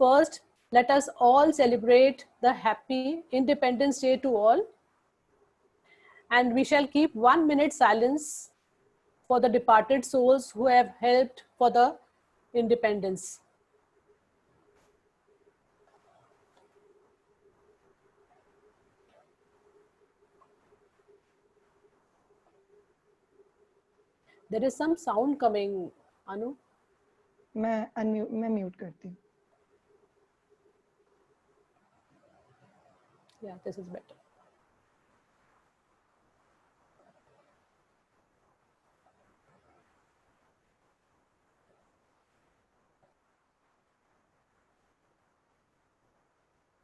First, let us all celebrate the happy Independence Day to all. And we shall keep 1 minute silence for the departed souls who have helped for the independence. There is some sound coming, Anu. मैं mute करती हूँ. Yeah, this is better.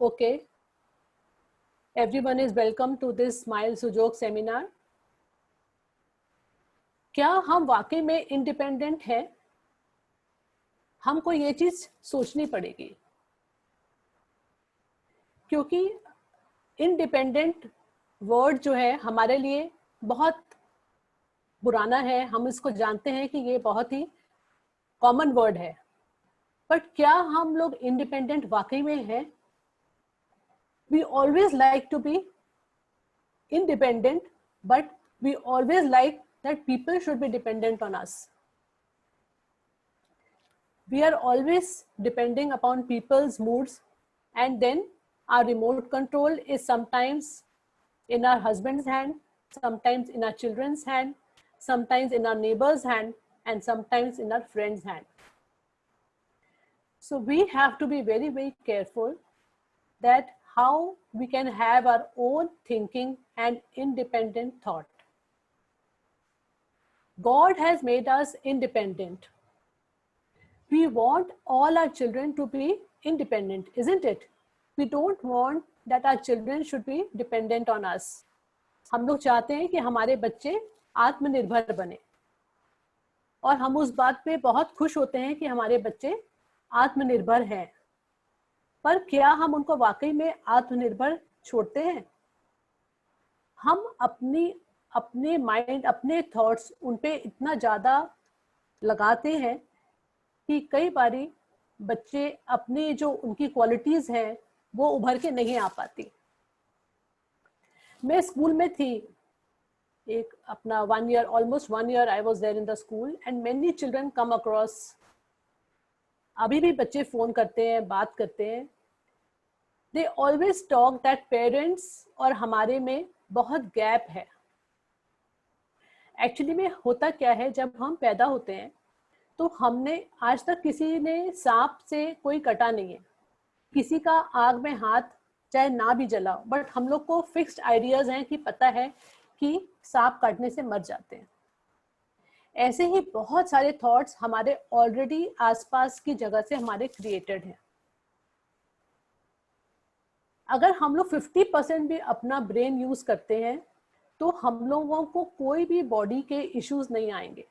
Okay. Everyone is welcome to this Smile Sujok seminar. क्या हम वाकई में independent हैं? हमको ये चीज सोचनी पड़ेगी, क्योंकि इंडिपेंडेंट वर्ड जो है हमारे लिए बहुत पुराना है. हम इसको जानते हैं कि ये बहुत ही कॉमन वर्ड है, बट क्या हम लोग इंडिपेंडेंट वाकई में हैं? We always like to be independent, but we always like that people should be dependent on us. We are always depending upon people's moods, and then our remote control is sometimes in our husband's hand, sometimes in our children's hand, sometimes in our neighbor's hand, and sometimes in our friend's hand. So we have to be very, very careful that how we can have our own thinking and independent thought. God has made us independent. We want all our children to be independent, isn't it? We don't want that our children should be dependent on us. हम लोग चाहते हैं कि हमारे बच्चे आत्मनिर्भर बने, और हम उस बात पे बहुत खुश होते हैं कि हमारे बच्चे आत्मनिर्भर हैं. पर क्या हम उनको वाकई में आत्मनिर्भर छोड़ते हैं? हम अपने माइंड, अपने थॉट्स उन पे इतना ज़्यादा लगाते हैं कि कई बारी बच्चे अपनी जो उनकी क्वालिटीज़ हैं वो उभर के नहीं आ पाती. मैं स्कूल में थी, एक अपना 1 year, almost 1 year I was there in the school, and many children come across. अभी भी बच्चे फ़ोन करते हैं, बात करते हैं. They always talk that parents और हमारे में बहुत गैप है. एक्चुअली में होता क्या है, जब हम पैदा होते हैं तो हमने आज तक किसी ने सांप से कोई कटा नहीं है, किसी का आग में हाथ चाहे ना भी जला, बट हम लोग को फिक्स्ड आइडियाज हैं कि पता है कि सांप काटने से मर जाते हैं. ऐसे ही बहुत सारे थॉट्स हमारे ऑलरेडी आसपास की जगह से हमारे क्रिएटेड हैं. अगर हम लोग 50% भी अपना ब्रेन यूज करते हैं तो हम लोगों को कोई भी बॉडी के इश्यूज नहीं आएंगे,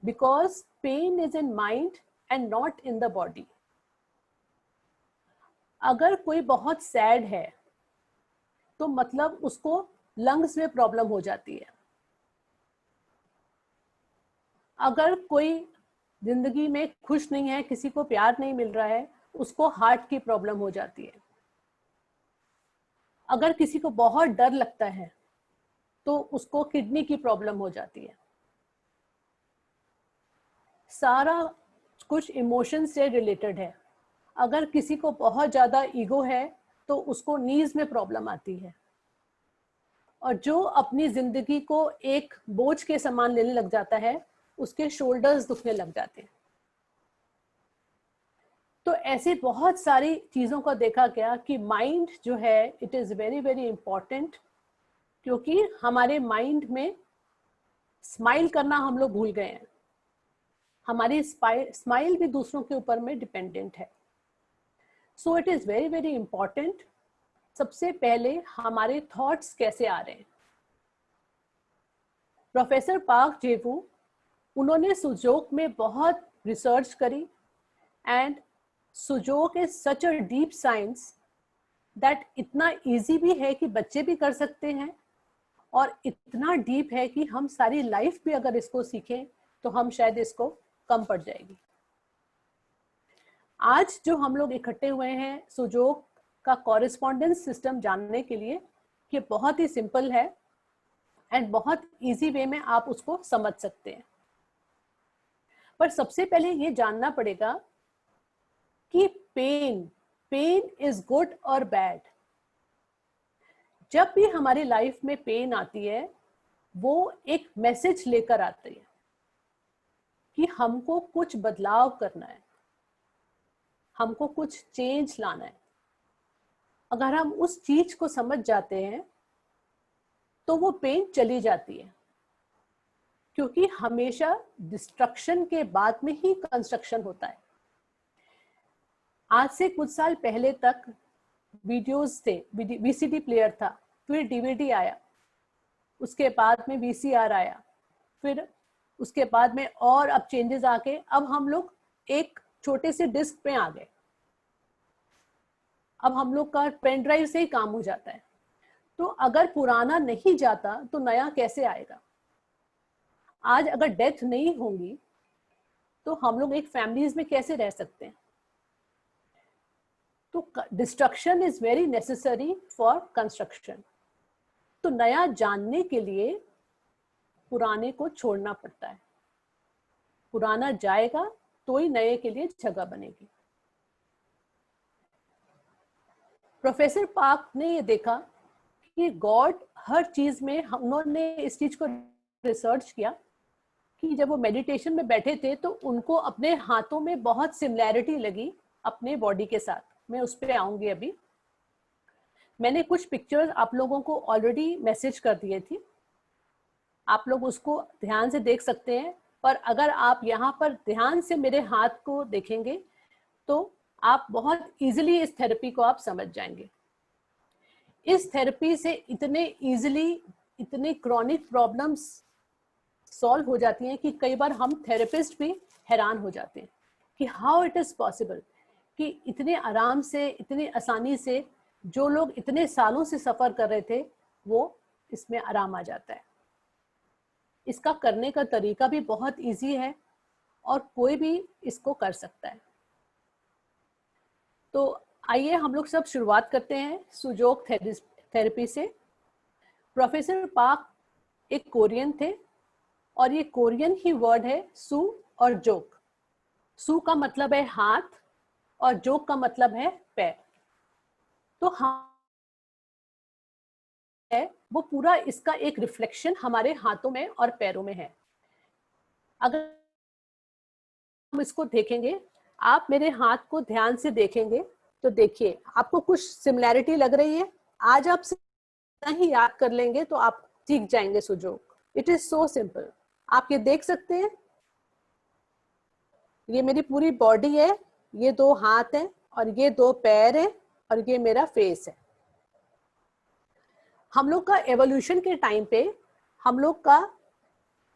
because pain is in mind and not in the body. अगर कोई बहुत सैड है तो मतलब उसको लंग्स में प्रॉब्लम हो जाती है. अगर कोई जिंदगी में खुश नहीं है, किसी को प्यार नहीं मिल रहा है, उसको हार्ट की प्रॉब्लम हो जाती है. अगर किसी को बहुत डर लगता है तो उसको किडनी की प्रॉब्लम हो जाती है. सारा कुछ इमोशन से रिलेटेड है. अगर किसी को बहुत ज़्यादा ईगो है तो उसको नीज में प्रॉब्लम आती है, और जो अपनी जिंदगी को एक बोझ के समान लेने लग जाता है उसके शोल्डर्स दुखने लग जाते हैं. तो ऐसे बहुत सारी चीज़ों को देखा गया कि माइंड जो है it is very very important, क्योंकि हमारे माइंड में स्माइल करना हम लोग भूल गए हैं. हमारी स्माइल भी दूसरों के ऊपर में डिपेंडेंट है. So it is very very important. सबसे पहले हमारे थॉट्स कैसे आ रहे हैं. प्रोफेसर पार्क जेवू, उन्होंने सुजोक में बहुत रिसर्च करी, and Sujok is such a deep science that इतना इजी भी है कि बच्चे भी कर सकते हैं, और इतना डीप है कि हम सारी लाइफ भी अगर इसको सीखें तो हम शायद इसको कम पड़ जाएगी. आज जो हम लोग इकट्ठे हुए हैं सुजोग का कॉरेस्पॉन्डेंस सिस्टम जानने के लिए, ये बहुत ही सिंपल है एंड बहुत इजी वे में आप उसको समझ सकते हैं। पर सबसे पहले ये जानना पड़ेगा कि पेन इज गुड और बैड। जब भी हमारी लाइफ में पेन आती है वो एक मैसेज लेकर आती है कि हमको कुछ बदलाव करना है, हमको कुछ चेंज लाना है। अगर हम उस चीज को समझ जाते हैं तो वो पेन चली जाती है, क्योंकि हमेशा डिस्ट्रक्शन के बाद में ही कंस्ट्रक्शन होता है। आज से कुछ साल पहले तक वीडियोस थे, वीसीडी प्लेयर था, फिर डीवीडी आया, उसके बाद में वीसीआर आया, फिर उसके बाद में और अब चेंजेस आके अब हम लोग एक छोटे से डिस्क पे आ गए। अब हम लोग का पेन ड्राइव से ही काम हो जाता है। तो अगर पुराना नहीं जाता तो नया कैसे आएगा? आज अगर डेथ नहीं होगी तो हम लोग एक फैमिलीज में कैसे रह सकते हैं? तो destruction is very necessary for construction. तो नया जानने के लिए पुराने को छोड़ना पड़ता है। पुराना जाएगा तो ही नए के लिए जगह बनेगी। प्रोफेसर पार्क ने ये देखा कि गॉड हर चीज में, उन्होंने इस चीज को रिसर्च किया कि जब वो मेडिटेशन में बैठे थे तो उनको अपने हाथों में बहुत सिमिलैरिटी लगी अपने बॉडी के साथ। मैं उस पर आऊंगी अभी। मैंने कुछ पिक्चर्स आप लोगों को ऑलरेडी मैसेज कर दिए थी, आप लोग उसको ध्यान से देख सकते हैं। पर अगर आप यहाँ पर ध्यान से मेरे हाथ को देखेंगे तो आप बहुत इजीली इस थेरेपी को आप समझ जाएंगे। इस थेरेपी से इतने इजीली इतने क्रॉनिक प्रॉब्लम्स सॉल्व हो जाती हैं कि कई बार हम थेरेपिस्ट भी हैरान हो जाते हैं कि हाउ इट इज पॉसिबल कि इतने आराम से, इतनी आसानी से जो लोग इतने सालों से सफर कर रहे थे वो इसमें आराम आ जाता है। इसका करने का तरीका भी बहुत इजी है और कोई भी इसको कर सकता है। तो आइए हम लोग सब शुरुआत करते हैं सुजोग थेरेपी से। प्रोफेसर पार्क एक कोरियन थे और ये कोरियन ही वर्ड है सु और जोग। सु का मतलब है हाथ और जोग का मतलब है पैर। तो हम है वो पूरा इसका एक रिफ्लेक्शन हमारे हाथों में और पैरों में है। अगर हम इसको देखेंगे, आप मेरे हाथ को ध्यान से देखेंगे तो देखिए आपको कुछ सिमिलैरिटी लग रही है। आज आप ही याद कर लेंगे तो आप सीख जाएंगे सुजोग। It is so simple. आप ये देख सकते हैं, ये मेरी पूरी बॉडी है, ये दो हाथ हैं और ये दो पैर हैं और ये मेरा फेस है। हम लोग का एवोल्यूशन के टाइम पे हम लोग का,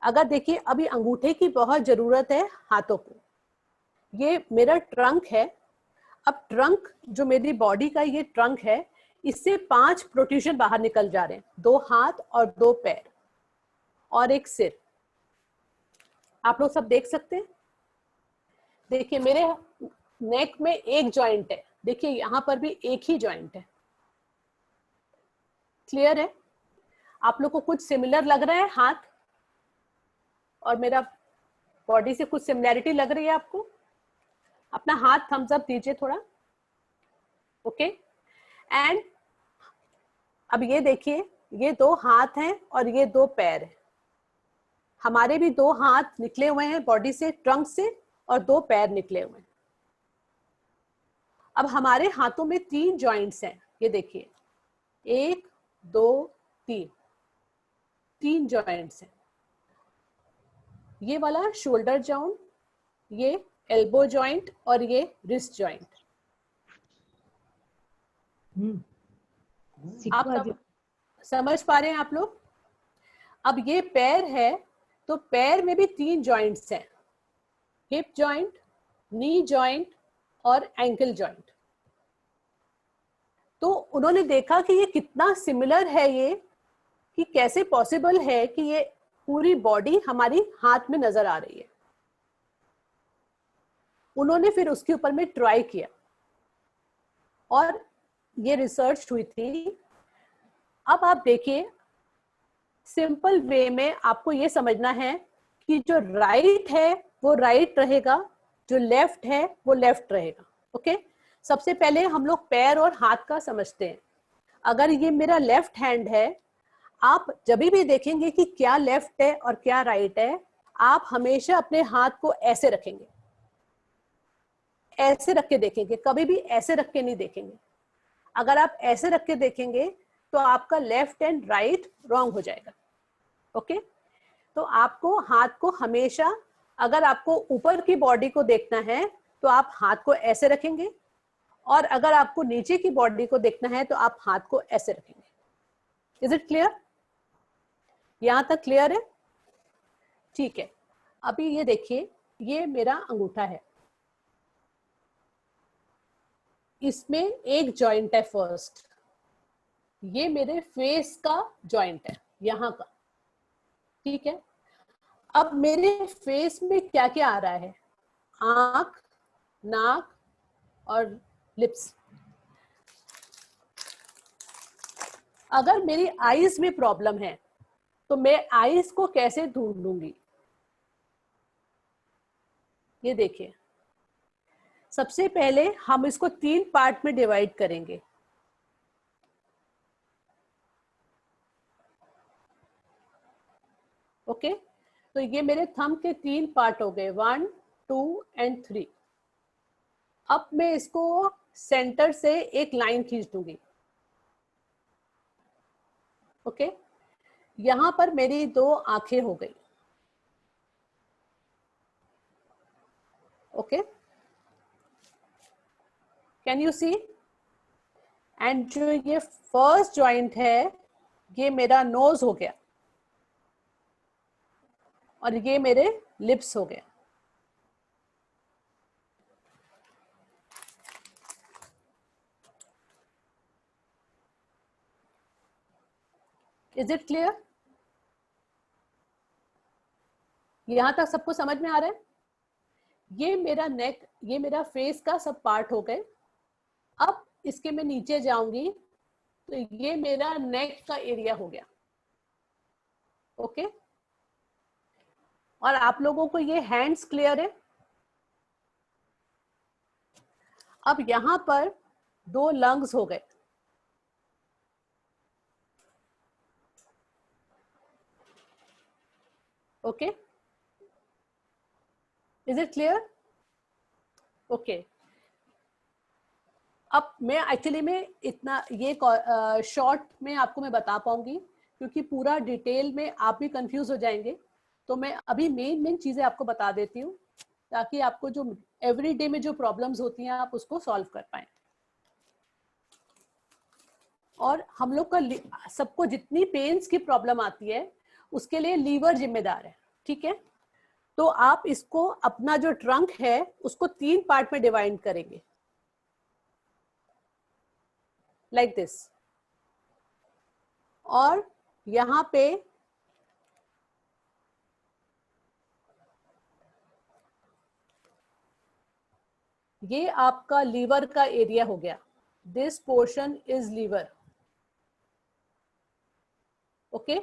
अगर देखिए अभी अंगूठे की बहुत जरूरत है हाथों को। ये मेरा ट्रंक है। अब ट्रंक जो मेरी बॉडी का ये ट्रंक है, इससे 5 प्रोट्रूजन बाहर निकल जा रहे हैं, 2 हाथ और 2 पैर और एक सिर। आप लोग सब देख सकते हैं। देखिए मेरे नेक में एक जॉइंट है, देखिए यहां पर भी एक ही जॉइंट है। क्लियर है? आप लोग को कुछ सिमिलर लग रहा है हाथ और मेरा बॉडी से? कुछ सिमिलैरिटी लग रही है आपको? अपना हाथ थम्स अप दीजिए थोड़ा। ओके एंड अब ये देखिए, ये 2 हाथ हैं और ये 2 पैर हैं। हमारे भी 2 हाथ निकले हुए हैं बॉडी से, ट्रंक से, और 2 पैर निकले हुए हैं। अब हमारे हाथों में 3 जॉइंट्स हैं, ये देखिए 1 2 3 जॉइंट्स हैं। ये वाला शोल्डर जॉइंट, ये एल्बो जॉइंट और ये रिस्ट जॉइंट। आप समझ पा रहे हैं आप लोग? अब ये पैर है तो पैर में भी 3 जॉइंट्स हैं, हिप जॉइंट, नी जॉइंट और एंकल जॉइंट। तो उन्होंने देखा कि ये कितना सिमिलर है, ये कि कैसे पॉसिबल है कि ये पूरी बॉडी हमारी हाथ में नजर आ रही है। उन्होंने फिर उसके ऊपर में ट्राई किया और ये रिसर्च हुई थी। अब आप देखिए, सिंपल वे में आपको ये समझना है कि जो राइट है वो राइट रहेगा, जो लेफ्ट है वो लेफ्ट रहेगा। ओके, सबसे पहले हम लोग पैर और हाथ का समझते हैं। अगर ये मेरा लेफ्ट हैंड है, आप जब भी देखेंगे कि क्या लेफ्ट है और क्या राइट है, आप हमेशा अपने हाथ को ऐसे रखेंगे, ऐसे रख के देखेंगे, कभी भी ऐसे रख के नहीं देखेंगे। अगर आप ऐसे रख के देखेंगे तो आपका लेफ्ट एंड राइट रॉन्ग हो जाएगा। ओके, तो आपको हाथ को हमेशा, अगर आपको ऊपर की बॉडी को देखना है तो आप हाथ को ऐसे रखेंगे, और अगर आपको नीचे की बॉडी को देखना है तो आप हाथ को ऐसे रखेंगे। Is it clear? यहां तक क्लियर है? ठीक है। अभी ये देखिए, ये मेरा अंगूठा है, इसमें एक जॉइंट है फर्स्ट, ये मेरे फेस का जॉइंट है यहां का। ठीक है, अब मेरे फेस में क्या क्या आ रहा है? आंख, नाक और लिप्स। अगर मेरी आईज में प्रॉब्लम है तो मैं आईज को कैसे ढूंढूंगी? ये देखिए, सबसे पहले हम इसको 3 पार्ट में डिवाइड करेंगे। ओके, तो ये मेरे थंब के 3 पार्ट हो गए, 1, 2 एंड 3। अब मैं इसको सेंटर से एक लाइन खींच दूंगी। ओके, यहां पर मेरी 2 आंखें हो गई। Okay, can you see? And जो ये फर्स्ट जॉइंट है, ये मेरा नोज हो गया, और ये मेरे लिप्स हो गए। Is it clear? यहां तक सबको समझ में आ रहा है? ये मेरा नेक, ये मेरा फेस का सब पार्ट हो गए। अब इसके मैं नीचे जाऊंगी तो ये मेरा नेक का एरिया हो गया। ओके, और आप लोगों को ये हैंड्स क्लियर है? अब यहां पर 2 लंग्स हो गए। Okay, is it clear? Okay, अब मैं एक्चुअली में इतना ये शॉर्ट में आपको मैं बता पाऊंगी, क्योंकि पूरा डिटेल में आप भी कंफ्यूज हो जाएंगे। तो मैं अभी मेन मेन चीजें आपको बता देती हूँ, ताकि आपको जो एवरीडे में जो प्रॉब्लम्स होती हैं आप उसको सॉल्व कर पाए। और हम लोग का सबको जितनी पेन्स की प्रॉब्लम आती है उसके लिए लीवर जिम्मेदार है। ठीक है, तो आप इसको अपना जो ट्रंक है उसको 3 पार्ट में डिवाइड करेंगे, लाइक दिस। और यहां पे ये आपका लीवर का एरिया हो गया। This portion is liver. Okay,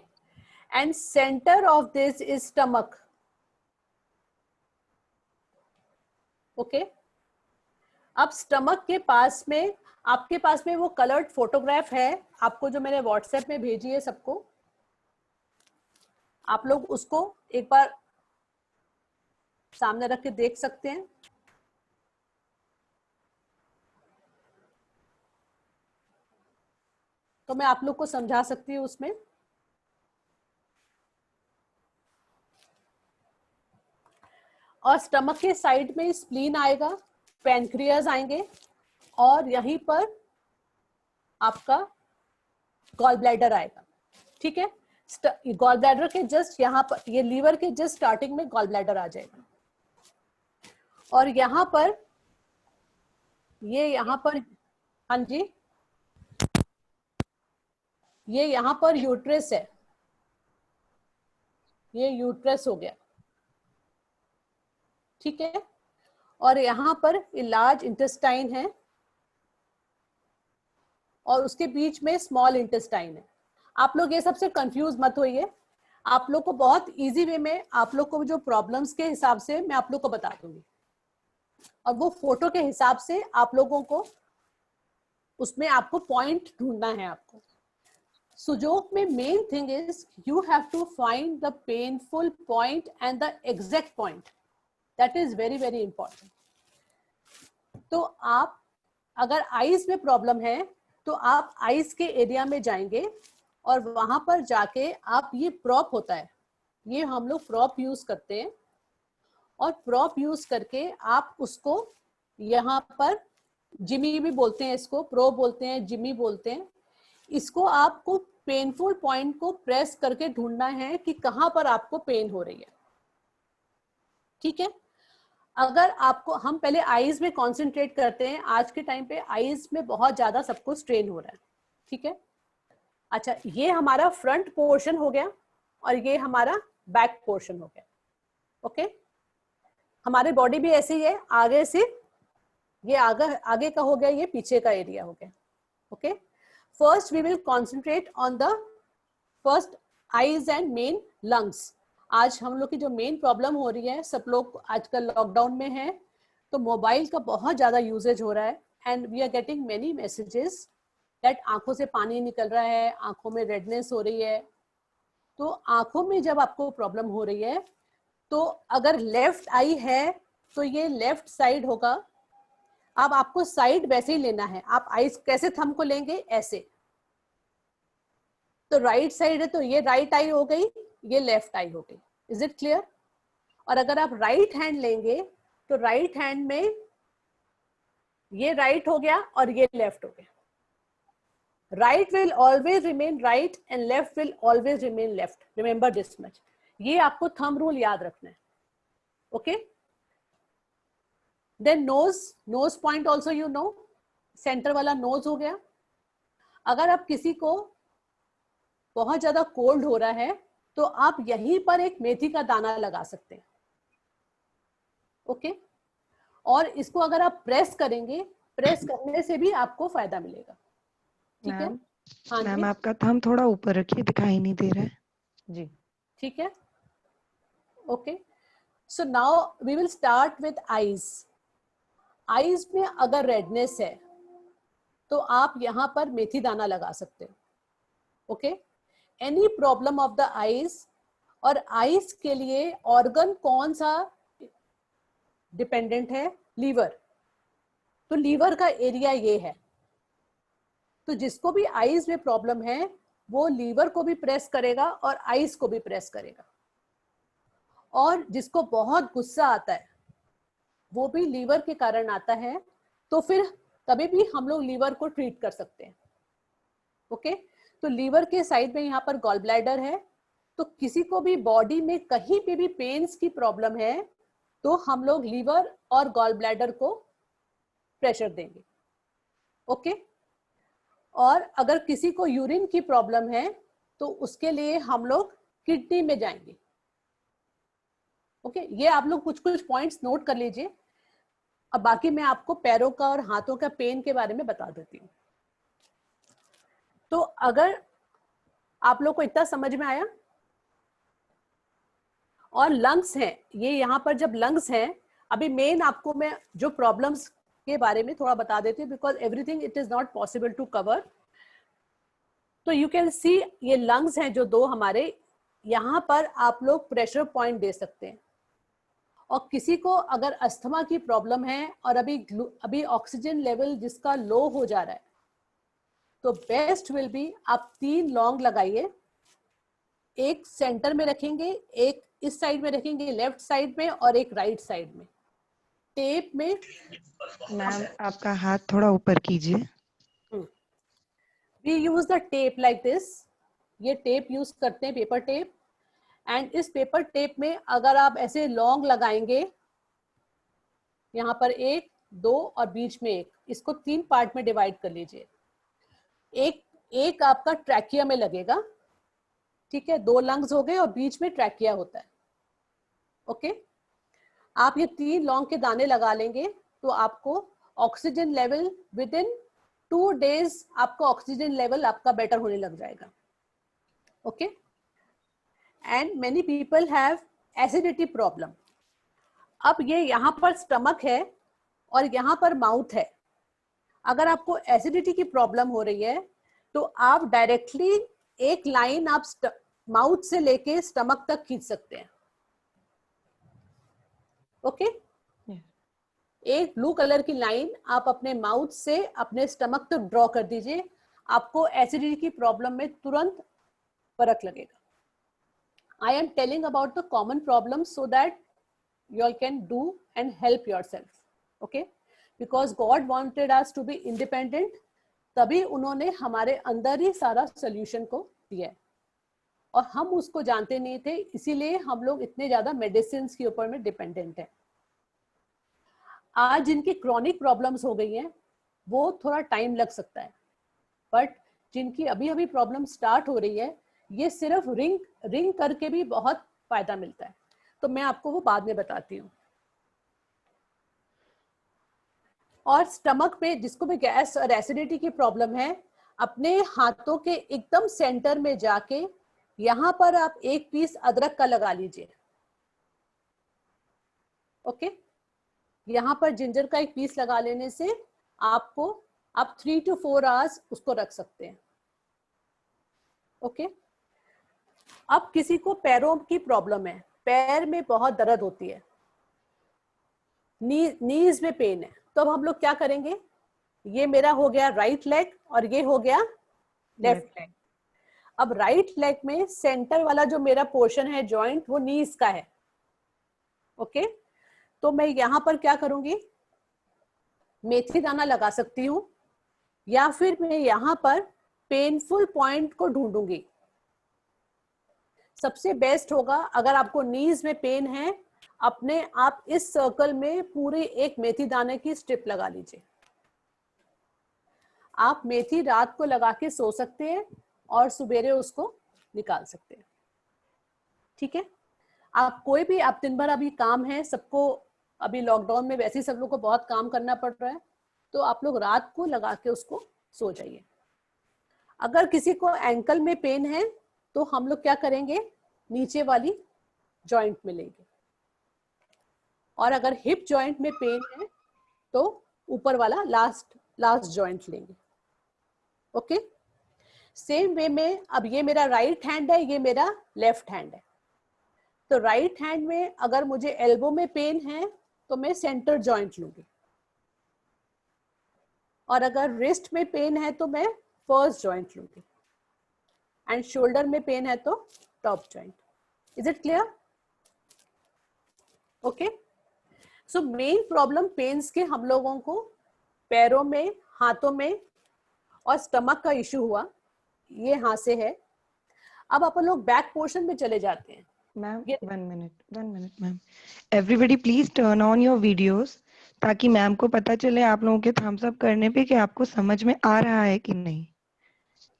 and centre of this is stomach. Okay, अब स्टमक के पास में, आपके पास में वो कलर्ड फोटोग्राफ है आपको, जो मैंने व्हाट्सएप में भेजी है सबको, आप लोग उसको एक बार सामने रख के देख सकते हैं। तो मैं आप लोग को समझा सकती हूँ उसमें। और स्टमक के साइड में स्प्लीन आएगा, पैनक्रियाज आएंगे, और यहीं पर आपका गॉल ब्लैडर आएगा। ठीक है, गॉल ब्लैडर के जस्ट यहाँ पर, ये लीवर के जस्ट स्टार्टिंग में गॉल ब्लैडर आ जाएगा। और यहाँ पर, ये यहाँ पर, हाँ जी, ये यहाँ पर यूट्रस है, ये यूट्रस हो गया। ठीक है, और यहाँ पर लार्ज इंटेस्टाइन है और उसके बीच में स्मॉल इंटेस्टाइन है। आप लोग ये सबसे कंफ्यूज मत होइए, आप लोग को बहुत इजी वे में आप लोग को जो प्रॉब्लम्स के हिसाब से मैं आप लोग को बता दूंगी, और वो फोटो के हिसाब से आप लोगों को उसमें आपको पॉइंट ढूंढना है। आपको सुजोक में main thing is you have to find the painful point and the exact point, that is very very important. तो आप अगर आईज में प्रॉब्लम है तो आप आईज के एरिया में जाएंगे और वहां पर जाके आप, ये प्रॉप होता है, ये हम लोग प्रॉप यूज करते हैं, और प्रॉप यूज करके आप उसको यहाँ पर, जिमी भी बोलते हैं इसको, प्रो बोलते हैं, जिमी बोलते हैं, इसको आपको पेनफुल पॉइंट को प्रेस करके ढूंढना है कि कहां पर आपको पेन हो रही है। ठीक है, अगर आपको, हम पहले आईज में कॉन्सेंट्रेट करते हैं, आज के टाइम पे आईज में बहुत ज्यादा सबको स्ट्रेन हो रहा है। ठीक है, अच्छा ये हमारा फ्रंट पोर्शन हो गया और ये हमारा बैक पोर्शन हो गया। ओके, हमारी बॉडी भी ऐसी है, आगे से ये आगे का हो गया, ये पीछे का एरिया हो गया। Okay, first we will concentrate on the first eyes and main lungs. आज हम लोग की जो मेन प्रॉब्लम हो रही है, सब लोग आजकल लॉकडाउन में है तो मोबाइल का बहुत ज्यादा यूजेज हो रहा है, and we are getting many messages that आंखों से पानी निकल रहा है, आंखों में रेडनेस हो रही है। तो आंखों में जब आपको प्रॉब्लम हो रही है तो अगर लेफ्ट आई है तो ये लेफ्ट साइड होगा। अब आपको साइड वैसे ही लेना है, आप आईज कैसे थंब को लेंगे, ऐसे। तो राइट साइड है तो ये राइट आई हो गई, ये लेफ्ट आई हो गई। Is it clear? और अगर आप राइट हैंड लेंगे तो राइट हैंड में ये राइट हो गया और ये लेफ्ट हो गया। Right will always remain right and left will always remain left, remember this much. ये आपको थंब रूल याद रखना है। Okay, then nose, nose point also you know, centre वाला नोज हो गया। अगर आप किसी को बहुत ज्यादा कोल्ड हो रहा है तो आप यहीं पर एक मेथी का दाना लगा सकते हैं। ओके, और इसको अगर आप प्रेस करेंगे, प्रेस करने से भी आपको फायदा मिलेगा। ठीक है, मैम, हाँ जी, मैम आपका थंब थोड़ा ऊपर रखिए, दिखाई नहीं दे रहा है जी। ठीक है। Okay, so now we will start with eyes. Eyes में अगर रेडनेस है तो आप यहां पर मेथी दाना लगा सकते हो। Okay, any problem of the eyes, और आईज के लिए ऑर्गन कौन सा डिपेंडेंट है, लीवर। तो लीवर का एरिया ये है, तो जिसको भी आईज में प्रॉब्लम है वो लीवर को भी प्रेस करेगा और आईज को भी प्रेस करेगा। और जिसको बहुत गुस्सा आता है वो भी लीवर के कारण आता है, तो फिर तभी भी हम लोग लीवर को ट्रीट कर सकते हैं। ओके, तो लीवर के साइड में यहाँ पर गॉल ब्लैडर है, तो किसी को भी बॉडी में कहीं पे भी पेन्स की प्रॉब्लम है तो हम लोग लीवर और गॉल ब्लैडर को प्रेशर देंगे। ओके, और अगर किसी को यूरिन की प्रॉब्लम है तो उसके लिए हम लोग किडनी में जाएंगे। ओके, ये आप लोग कुछ कुछ पॉइंट्स नोट कर लीजिए। अब बाकी मैं आपको पैरों का और हाथों का पेन के बारे में बता देती हूँ। तो अगर आप लोग को इतना समझ में आया, और लंग्स हैं, ये यहाँ पर जब लंग्स हैं, अभी मेन आपको मैं जो प्रॉब्लम्स के बारे में थोड़ा बता देती हूँ, because everything it is not possible to cover. तो यू कैन सी, ये लंग्स हैं जो दो हमारे, यहाँ पर आप लोग प्रेशर पॉइंट दे सकते हैं। और किसी को अगर अस्थमा की प्रॉब्लम है और अभी ऑक्सीजन लेवल जिसका लो हो जा रहा है, तो बेस्ट विल बी आप 3 लौंग लगाइए, एक सेंटर में रखेंगे, एक इस साइड में रखेंगे लेफ्ट साइड में, और एक राइट साइड में। टेप में, मैम आपका हाथ थोड़ा ऊपर कीजिए। We use the tape like this, ये टेप यूज करते हैं, पेपर टेप। एंड इस पेपर टेप में अगर आप ऐसे लौंग लगाएंगे, यहाँ पर 1, 2 और बीच में 1, इसको 3 पार्ट में डिवाइड कर लीजिए। एक आपका ट्रैकिया में लगेगा, ठीक है, 2 लंग्स हो गए और बीच में ट्रैकिया होता है। ओके, आप ये 3 लौंग के दाने लगा लेंगे तो आपको oxygen level with in 2 days आपका ऑक्सीजन लेवल आपका बेटर होने लग जाएगा. Okay. And many people have acidity problem. अब ये यहाँ पर स्टमक है और यहाँ पर माउथ है. अगर आपको एसिडिटी की प्रॉब्लम हो रही है तो आप डायरेक्टली एक लाइन आप माउथ से लेके स्टमक तक खींच सकते हैं. ओके. एक ब्लू कलर की लाइन आप अपने माउथ से अपने स्टमक तक ड्रॉ कर दीजिए. आपको एसिडिटी की प्रॉब्लम में तुरंत फर्क लगेगा. I am telling about the common problems so that you all can do and help yourself. Okay. Because God wanted us to be independent. तभी उन्होंने हमारे अंदर ही सारा सोल्यूशन को दिया है और हम उसको जानते नहीं थे, इसीलिए हम लोग इतने ज्यादा मेडिसिन के ऊपर में डिपेंडेंट है. आज जिनकी क्रॉनिक प्रॉब्लम्स हो गई हैं वो थोड़ा टाइम लग सकता है, बट जिनकी अभी अभी प्रॉब्लम स्टार्ट हो रही है ये सिर्फ रिंग करके भी बहुत फायदा मिलता है. तो मैं आपको वो बाद में बताती हूँ. और स्टमक पे जिसको भी गैस और एसिडिटी की प्रॉब्लम है, अपने हाथों के एकदम सेंटर में जाके यहाँ पर आप एक पीस अदरक का लगा लीजिए. ओके. यहाँ पर जिंजर का एक पीस लगा लेने से आप 3 to 4 hours उसको रख सकते हैं. ओके. अब किसी को पैरों की प्रॉब्लम है, पैर में बहुत दर्द होती है, नीज में पेन है, तो अब हम लोग क्या करेंगे? ये मेरा हो गया राइट लेग और ये हो गया लेफ्ट लेग. अब राइट लेग में सेंटर वाला जो मेरा पोर्शन है जॉइंट वो नीज का है. ओके. तो मैं यहाँ पर क्या करूंगी? मेथी दाना लगा सकती हूँ या फिर मैं यहाँ पर पेनफुल पॉइंट को ढूंढूंगी. सबसे बेस्ट होगा अगर आपको नीज में पेन है, अपने आप इस सर्कल में पूरी एक मेथी दाने की स्ट्रिप लगा लीजिए. आप मेथी रात को लगा के सो सकते हैं और सुबेरे उसको निकाल सकते हैं. ठीक है. आप कोई भी, आप दिन भर अभी काम है सबको, अभी लॉकडाउन में वैसे ही सब लोग को बहुत काम करना पड़ रहा है, तो आप लोग रात को लगा के उसको सो जाइए. अगर किसी को एंकल में पेन है तो हम लोग क्या करेंगे? नीचे वाली जॉइंट में लेंगे. और अगर हिप जॉइंट में पेन है तो ऊपर वाला लास्ट जॉइंट लेंगे. ओके. सेम वे में अब ये मेरा राइट हैंड है, ये मेरा लेफ्ट हैंड है. तो राइट हैंड में अगर मुझे एल्बो में पेन है तो मैं सेंटर जॉइंट लूंगी, और अगर रिस्ट में पेन है तो मैं फर्स्ट जॉइंट लूंगी, एंड शोल्डर में पेन है तो top joint. Is it clear? Okay. So main problem pains के हम लोगों को पैरों में, हाथों में और स्टमक का इश्यू हुआ, ये यहाँ से है. अब अपन लोग बैक पोर्शन में चले जाते हैं. Ma'am 1 minute ma'am. Everybody please turn on your videos ताकि मैम को पता चले आप लोगों के थम्स अप करने पे कि आपको समझ में आ रहा है कि नहीं.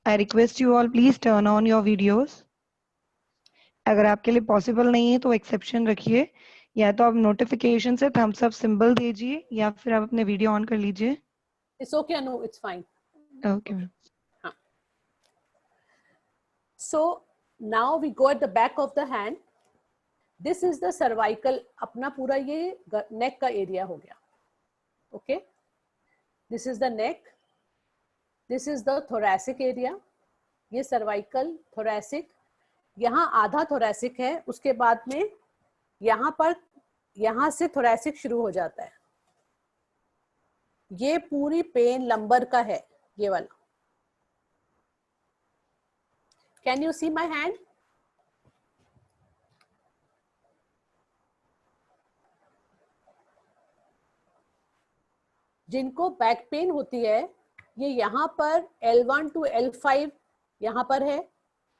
I request you all please turn on your videos. अगर आपके लिए पॉसिबल नहीं है तो एक्सेप्शन रखिए, या तो आप नोटिफिकेशन से थम्स अप सिंबल दीजिए या फिर आप अपने वीडियो ऑन कर लीजिए. It's okay Anu, it's fine. Okay ma'am. So now we go at the back of the hand. This is the cervical. अपना पूरा ये neck का एरिया हो गया. Okay. This is the neck. This is the thoracic area. ये cervical, thoracic. यहाँ आधा thoracic है, उसके बाद में यहाँ पर, यहाँ से thoracic शुरू हो जाता है. ये पूरी पेन लंबर का है, ये वाला. Can you see my hand? जिनको बैक पेन होती है ये यहाँ पर L1 to L5 यहाँ पर है,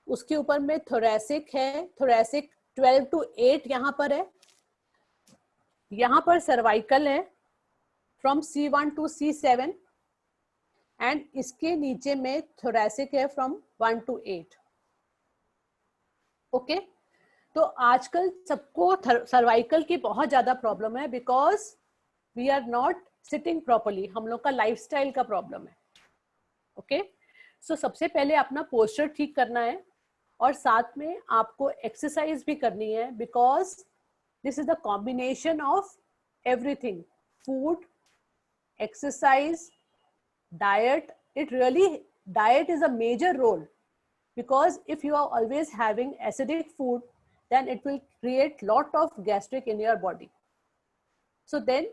उसके ऊपर में thoracic है, thoracic 12 to 8 यहाँ पर है, यहाँ पर cervical है from C1 to C7 and इसके नीचे में thoracic है from 1 to 8. ओके. तो आजकल सबको सर्वाइकल की बहुत ज्यादा प्रॉब्लम है, because we are not sitting properly, हम लोग का लाइफस्टाइल का प्रॉब्लम है। ओके, सो सबसे पहले अपना पोस्चर ठीक करना है, और साथ में आपको एक्सरसाइज भी करनी है, because this is the combination of everything, food, exercise, diet. It really, diet is a major role, because if you are always having acidic food, then it will create lot of gastric in your body, so then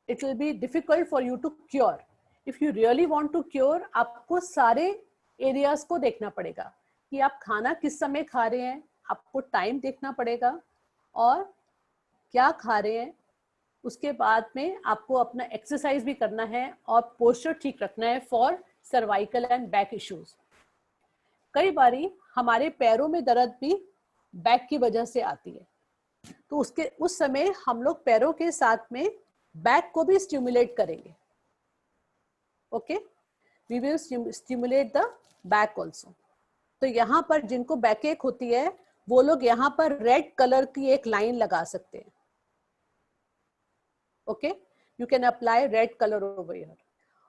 it will be difficult for you to cure. If you really want to cure, आपको सारे areas को देखना पड़ेगा कि आप खाना किस समय खा रहे हैं, आपको टाइम देखना पड़ेगा और क्या खा रहे हैं। उसके बाद में आपको अपना एक्सरसाइज भी करना है और पोस्चर ठीक रखना है for cervical and back issues. कई बारी हमारे पैरों में दर्द भी बैक की वजह से आती है, तो उस समय हम लोग पैरों के साथ में बैक को भी स्टिमुलेट करेंगे। Okay, we will stimulate the back also. तो यहाँ पर जिनको बैक एक होती है वो लोग यहाँ पर रेड कलर की एक लाइन लगा सकते हैं। Okay, you can apply red colour over here.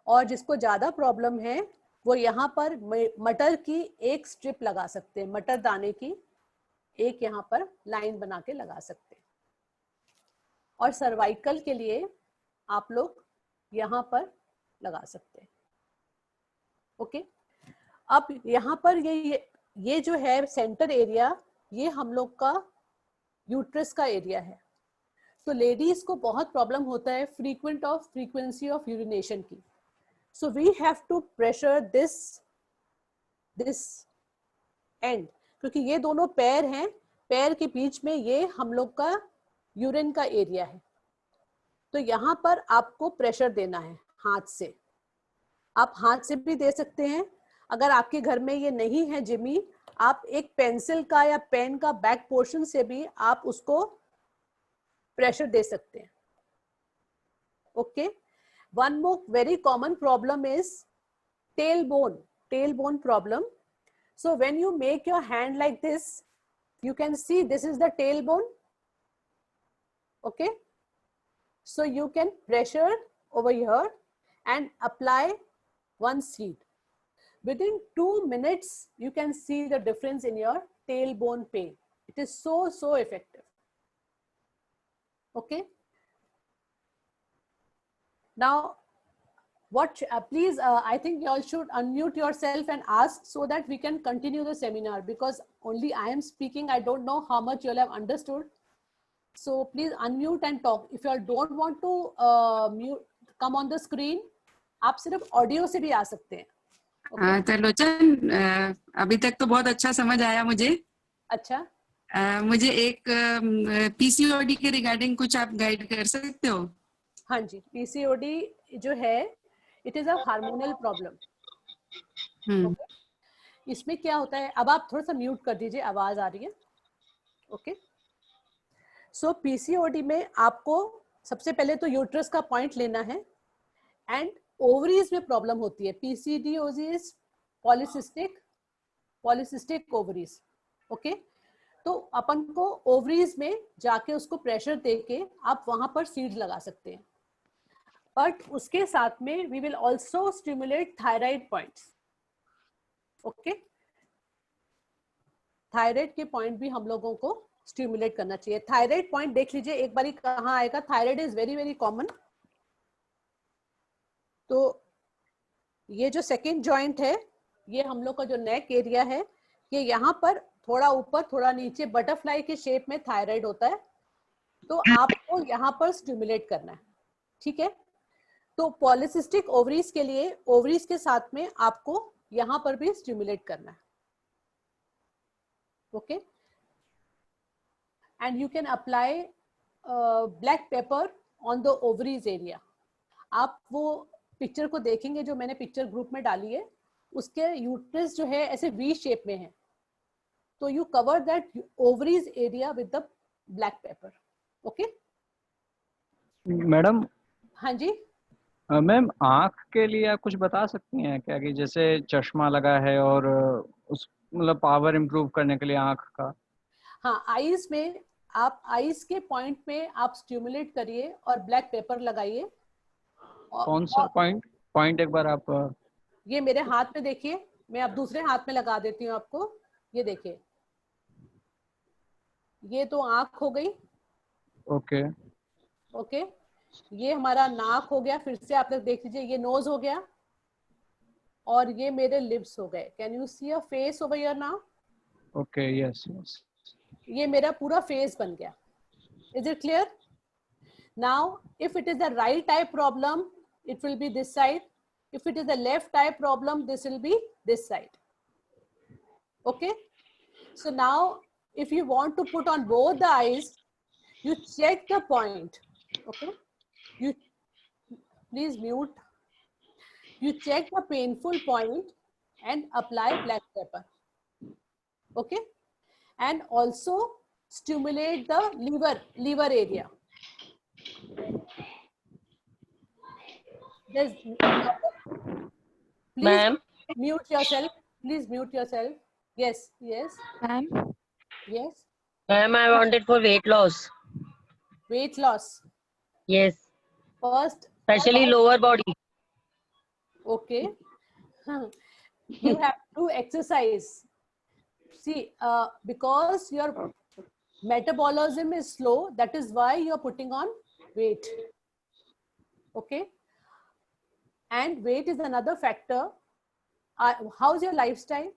और जिसको ज्यादा प्रॉब्लम है वो यहाँ पर मटर की एक स्ट्रिप लगा सकते हैं, मटर दाने की एक यहाँ पर लाइन बना के लगा सकते हैं। और सर्वाइकल के लिए आप लोग यहाँ पर लगा सकते हैं। ओके, अब यहाँ पर ये जो है सेंटर एरिया, ये हम लोग का यूट्रस का एरिया है। तो लेडीज को बहुत प्रॉब्लम होता है फ्रीक्वेंसी ऑफ यूरिनेशन की। So we have to pressure this end, क्योंकि ये दोनों पैर हैं, पैर के बीच में ये हम लोग का यूरिन का एरिया है। तो यहाँ पर आपको प्रेशर देना है हाथ से। आप हाथ से भी दे सकते हैं, अगर आपके घर में ये नहीं है जिमी, आप एक पेंसिल का या पेन का बैक पोर्शन से भी आप उसको प्रेशर दे सकते हैं। Okay, one more very common problem is tailbone problem. So when you make your hand like this, you can see this is the tailbone. Okay, so you can pressure over here and apply one seed. Within 2 minutes, you can see the difference in your tailbone pain. It is so effective. Okay. Now, please, I think you all should unmute yourself and ask so that we can continue the seminar, because only I am speaking. I don't know how much you all have understood. So please unmute and talk. If you all don't want to come on the screen, आप सिर्फ audio से भी आ सकते हैं। त्रिलोचन, अभी तक तो बहुत अच्छा समझ आया मुझे। अच्छा, मुझे एक पीसीओडी के रिगार्डिंग कुछ आप गाइड कर सकते हो? हाँ जी, पीसीओडी जो है, it is a hormonal problem. इसमें क्या होता है, अब आप थोड़ा सा म्यूट कर दीजिए, आवाज आ रही है। ओके, सो पीसीओडी में आपको सबसे पहले तो यूट्रस का पॉइंट लेना है, एंड ओवरीज में प्रॉब्लम होती है। पीसीडीओजीज, पॉलिसिस्टिक ओवरीज। ओके, तो अपन को ओवरीज में जाके उसको प्रेशर देके आप वहां पर सीड्स लगा सकते हैं। बट उसके साथ में we will also stimulate thyroid points. Okay, thyroid के पॉइंट भी हम लोगों को स्टिमुलेट करना चाहिए। थायराइड पॉइंट देख लीजिए एक बारी कहाँ आएगा। Thyroid is very common. तो ये जो सेकेंड जॉइंट है, ये हम लोग का जो नेक एरिया है, ये यहाँ पर थोड़ा ऊपर थोड़ा नीचे बटरफ्लाई के शेप में थायराइड होता है। तो आपको यहाँ पर स्टिमुलेट करना है। ठीक है, तो पॉलिसिस्टिक ओवरीज के लिए ओवरीज के साथ में आपको यहाँ पर भी स्टिमुलेट करना है। Okay, and you can apply black pepper on the ovaries area. आप वो पिक्चर को देखेंगे जो मैंने पिक्चर ग्रुप में डाली है, उसके यूट्रस जो है ऐसे वी शेप में है। तो you cover that ovaries area with the black pepper. Okay madam. हाँ जी मैम, आँख के लिए आप कुछ बता सकती हैं क्या, कि जैसे चश्मा लगा है और उस मतलब पावर इम्प्रूव करने के लिए आँख का? हाँ, आईज में आप आईज के पॉइंट में आप स्टिमुलेट करिए और ब्लैक पेपर लगाइए। कौन सा पॉइंट? पॉइंट एक बार आप ये मेरे हाथ में देखिए, मैं अब दूसरे हाथ में लगा देती हूँ आपको। ये देखिए, ये तो आंख हो गई। ओके ओके, ये हमारा नाक हो गया, फिर से आप लोग देख लीजिए, ये नोज हो गया और ये मेरे लिप्स हो गए। Can you see a face over here now? Okay, yes yes. ये मेरा पूरा फेस बन गया। Is it clear? Now if it is the right eye problem, it will be this side. If it is a left eye problem, this will be this side. Okay, so now if you want to put on both the eyes, you check the point. Okay, you please mute. You check the painful point and apply black pepper. Okay, and also stimulate the liver area. There's please Ma'am, mute yourself. Please mute yourself. Yes, yes, Ma'am, yes. ma'am, I wanted for weight loss. Weight loss. Yes, First, especially lower body. okay. You have to exercise. See, because your metabolism is slow, that is why you're putting on weight. Okay. And weight is another factor. How's your lifestyle?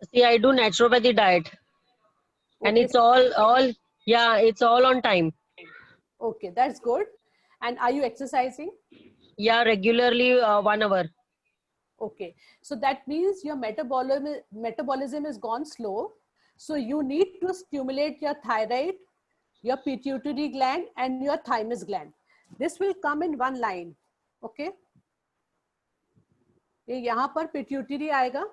See, I do naturopathy diet, and Okay, it's it's all on time. okay, that's good. And are you exercising? Yeah, regularly 1 hour. Okay, so that means your metabolism is gone slow. So you need to stimulate your thyroid, your pituitary gland, and your thymus gland. This will come in one line. Okay, ये यहाँ पर pituitary आएगा,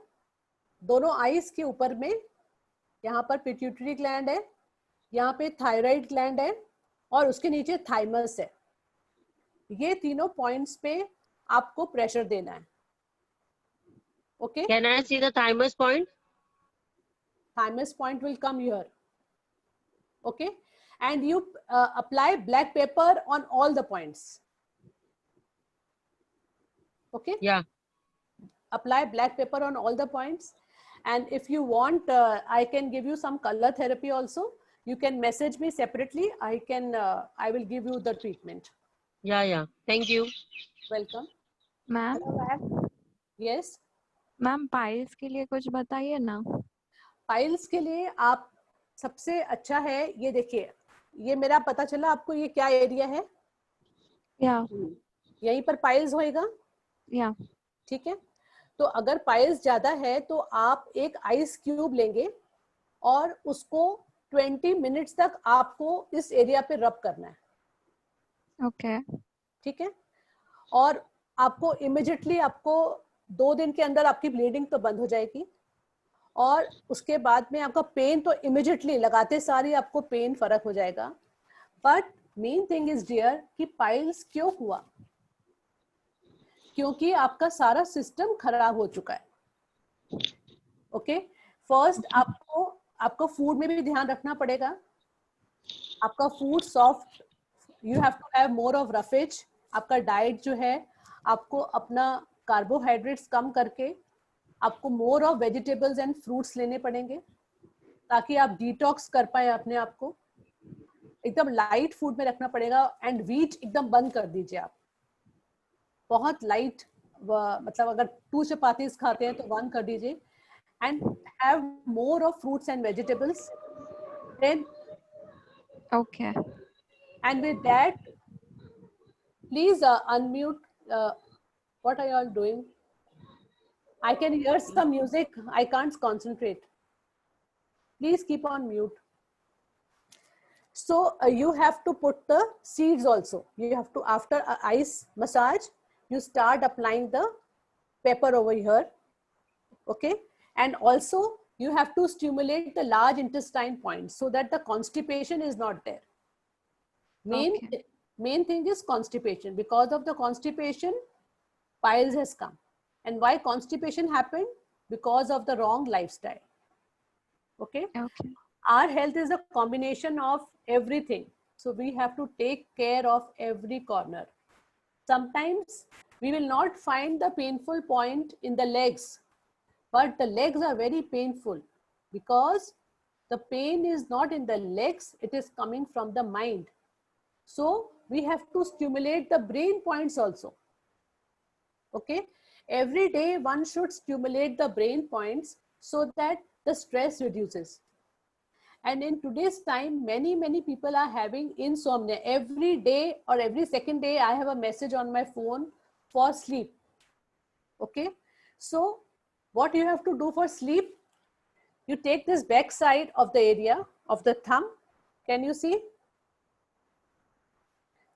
दोनों eyes के ऊपर में। यहाँ पर पिट्यूटरी ग्लैंड है, यहाँ पे थायराइड ग्लैंड है, और उसके नीचे थाइमस है। ये तीनों पॉइंट्स पे आपको प्रेशर देना है। Okay, Can I see the thymus point? thymus point will come here. Okay, and you apply black pepper on all the points. Okay, Yeah. apply black pepper on all the points. And if you want, I can give you some color therapy also. You can message me separately. I will give you the treatment. Yeah. Thank you. Welcome. ma'am, Yes. Ma'am piles के लिए कुछ बताइए ना। Piles के लिए आप सबसे अच्छा है, ये देखिए, ये मेरा पता चला आपको ये क्या एरिया है? या यहीं पर पाइल्स होएगा। या ठीक है, तो अगर पाइल्स ज्यादा है तो आप एक आइस क्यूब लेंगे और उसको 20 मिनट्स तक आपको इस एरिया पे रब करना है। ओके ठीक है, और आपको इमिडिएटली आपको 2 दिन के अंदर आपकी ब्लीडिंग तो बंद हो जाएगी, और उसके बाद में आपका पेन तो इमिडिएटली लगाते सारी आपको पेन फर्क हो जाएगा। But main thing is dear कि पाइल्स क्यों हुआ? क्योंकि आपका सारा सिस्टम खराब हो चुका है। ओके, फर्स्ट आपको फूड में भी ध्यान रखना पड़ेगा। आपका food soft, you have to have more of roughage. आपका डाइट जो है, आपको अपना कार्बोहाइड्रेट्स कम करके आपको more of vegetables and fruits लेने पड़ेंगे, ताकि आप डिटॉक्स कर पाए अपने आप को। एकदम लाइट फूड में रखना पड़ेगा, एंड व्हीट एकदम बंद कर दीजिए आप। बहुत लाइट, मतलब अगर 2 चपातीज खाते हैं तो 1 कर दीजिए, and have more of fruits and vegetables. Then okay and with that, please unmute. What are you all doing? I can hear some music. I can't concentrate. Please keep on mute. So you have to put the seeds also. You have to, after ice massage, you start applying the pepper over here. Okay, and also you have to stimulate the large intestine points so that the constipation is not there. Main thing is constipation. Because of the constipation, piles has come. And why constipation happened? Because of the wrong lifestyle. Okay. Okay. Our health is a combination of everything. So we have to take care of every corner. Sometimes we will not find the painful point in the legs, but the legs are very painful because the pain is not in the legs, it is coming from the mind. So we have to stimulate the brain points also. Okay. Every day one should stimulate the brain points so that the stress reduces. And in today's time, many people are having insomnia. Every day or every second day, I have a message on my phone for sleep. Okay. So what you have to do for sleep, you take this back side of the area of the thumb. Can you see?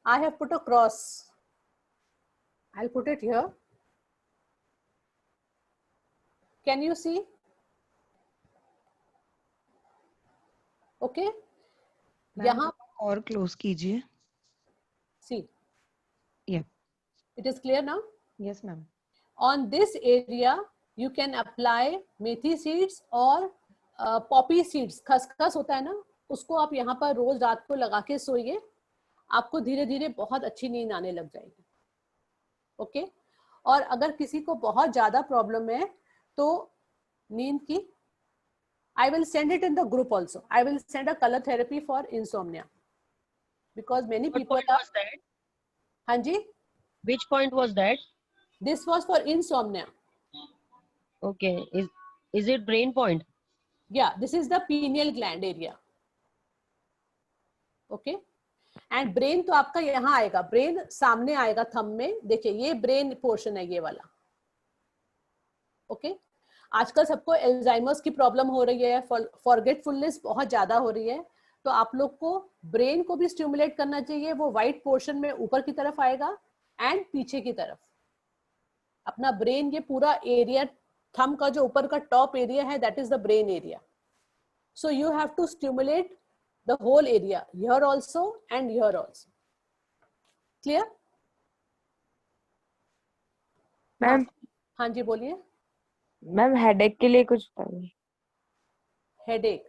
I have put a cross. I'll put it here. Can you see? Okay. Ma'am यहाँ और close कीजिए. see. Yeah. It is clear now? Yes, ma'am. On this area, you can apply methi seeds or poppy seeds. खसखस होता है ना, उसको आप यहाँ पर रोज रात को लगा के सोइए, आपको धीरे धीरे बहुत अच्छी नींद आने लग जाएगी. ओके. और अगर किसी को बहुत ज्यादा प्रॉब्लम है तो नींद की, I will send it in the group also. I will send a color therapy for insomnia because many What people point are. was that? हाँ जी. Which point was that? This was for insomnia. Okay. Is it brain point? Yeah, this is the pineal gland area. Okay. And brain तो आपका यहाँ आएगा, brain सामने आएगा thumb में. देखिए ये brain portion है ये वाला. Okay. आजकल सबको एल्जाइमर्स की प्रॉब्लम हो रही है, फॉरगेटफुलनेस बहुत ज्यादा हो रही है, तो आप लोग को ब्रेन को भी स्टिमुलेट करना चाहिए. वो वाइट पोर्शन में ऊपर की तरफ आएगा एंड पीछे की तरफ. अपना ब्रेन ये पूरा एरिया, थंब का जो ऊपर का टॉप एरिया है, that is the brain area. So you have to stimulate the whole area, here also and here also. Clear? Ma'am. हाँ जी बोलिए. मैम हेडेक के लिए कुछ बताइए. हेडेक,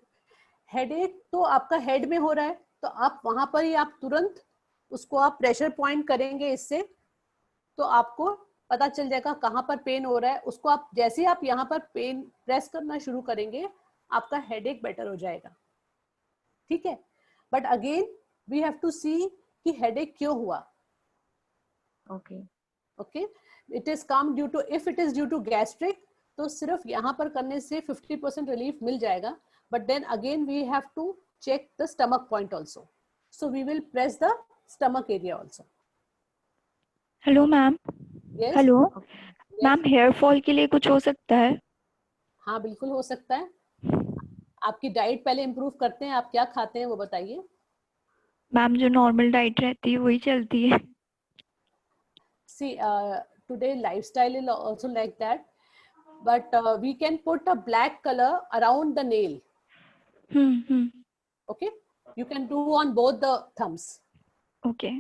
हेडेक तो आपका हेड में हो रहा है, तो आप वहां पर ही आप तुरंत उसको आप प्रेशर पॉइंट करेंगे इससे, तो आपको पता चल जाएगा कहाँ पर पेन हो रहा है. उसको आप जैसे ही आप यहाँ पर पेन प्रेस करना शुरू करेंगे, आपका हेडेक बेटर हो जाएगा. ठीक है. But again we have to see कि हेडेक क्यों हुआ. Okay. Okay. It is come due to, if it is due to gastric, तो सिर्फ यहाँ पर करने से 50% रिलीफ मिल जाएगा. But then again we have to check the stomach point also. So we will press the stomach area also. Hello ma'am. Yes? Hello Yes? Ma'am, hair fall के लिए कुछ हो सकता है? हाँ बिल्कुल हो सकता है. आपकी डाइट पहले इम्प्रूव करते हैं. आप क्या खाते हैं वो बताइए. मैम जो नॉर्मल डाइट रहती है वही चलती है. See, today lifestyle is also like that, but we can put a black color around the nail. Okay, you can do on both the thumbs. Okay.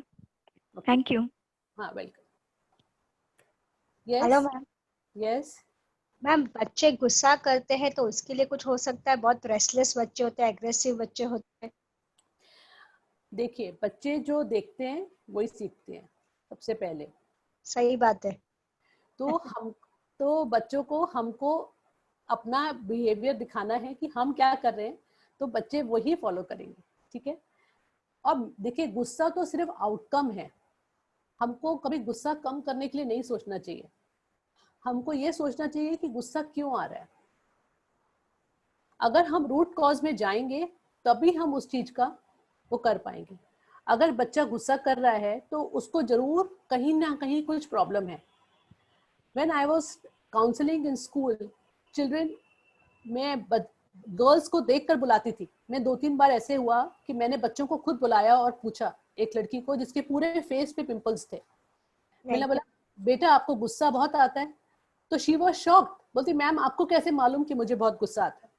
Thank you. हाँ, welcome. Yes. Hello ma'am. Yes. Ma'am बच्चे गुस्सा करते हैं तो उसके लिए कुछ हो सकता है? बहुत रेस्टलेस बच्चे होते हैं, एग्रेसिव बच्चे होते हैं. देखिए बच्चे जो देखते हैं वही सीखते हैं सबसे पहले. सही बात है. तो बच्चों को हमको अपना बिहेवियर दिखाना है कि हम क्या कर रहे हैं, तो बच्चे वही फॉलो करेंगे. ठीक है. अब देखिए गुस्सा तो सिर्फ आउटकम है. हमको कभी गुस्सा कम करने के लिए नहीं सोचना चाहिए. हमको ये सोचना चाहिए कि गुस्सा क्यों आ रहा है. अगर हम रूट कॉज में जाएंगे तभी हम उस चीज का वो कर पाएंगे. अगर बच्चा गुस्सा कर रहा है तो उसको जरूर कहीं ना कहीं कुछ प्रॉब्लम है. When I was counseling in school, children, मैं गर्ल्स को देखकर बुलाती थी. मैं 2-3 बार ऐसे हुआ कि मैंने बच्चों को खुद बुलाया और पूछा, एक लड़की को जिसके पूरे फेस पे पिंपल्स थे. मैंने बोला बेटा आपको गुस्सा बहुत आता है? तो शी वाज शॉक्ड. बोलती मैम आपको कैसे मालूम कि मुझे बहुत गुस्सा आता है?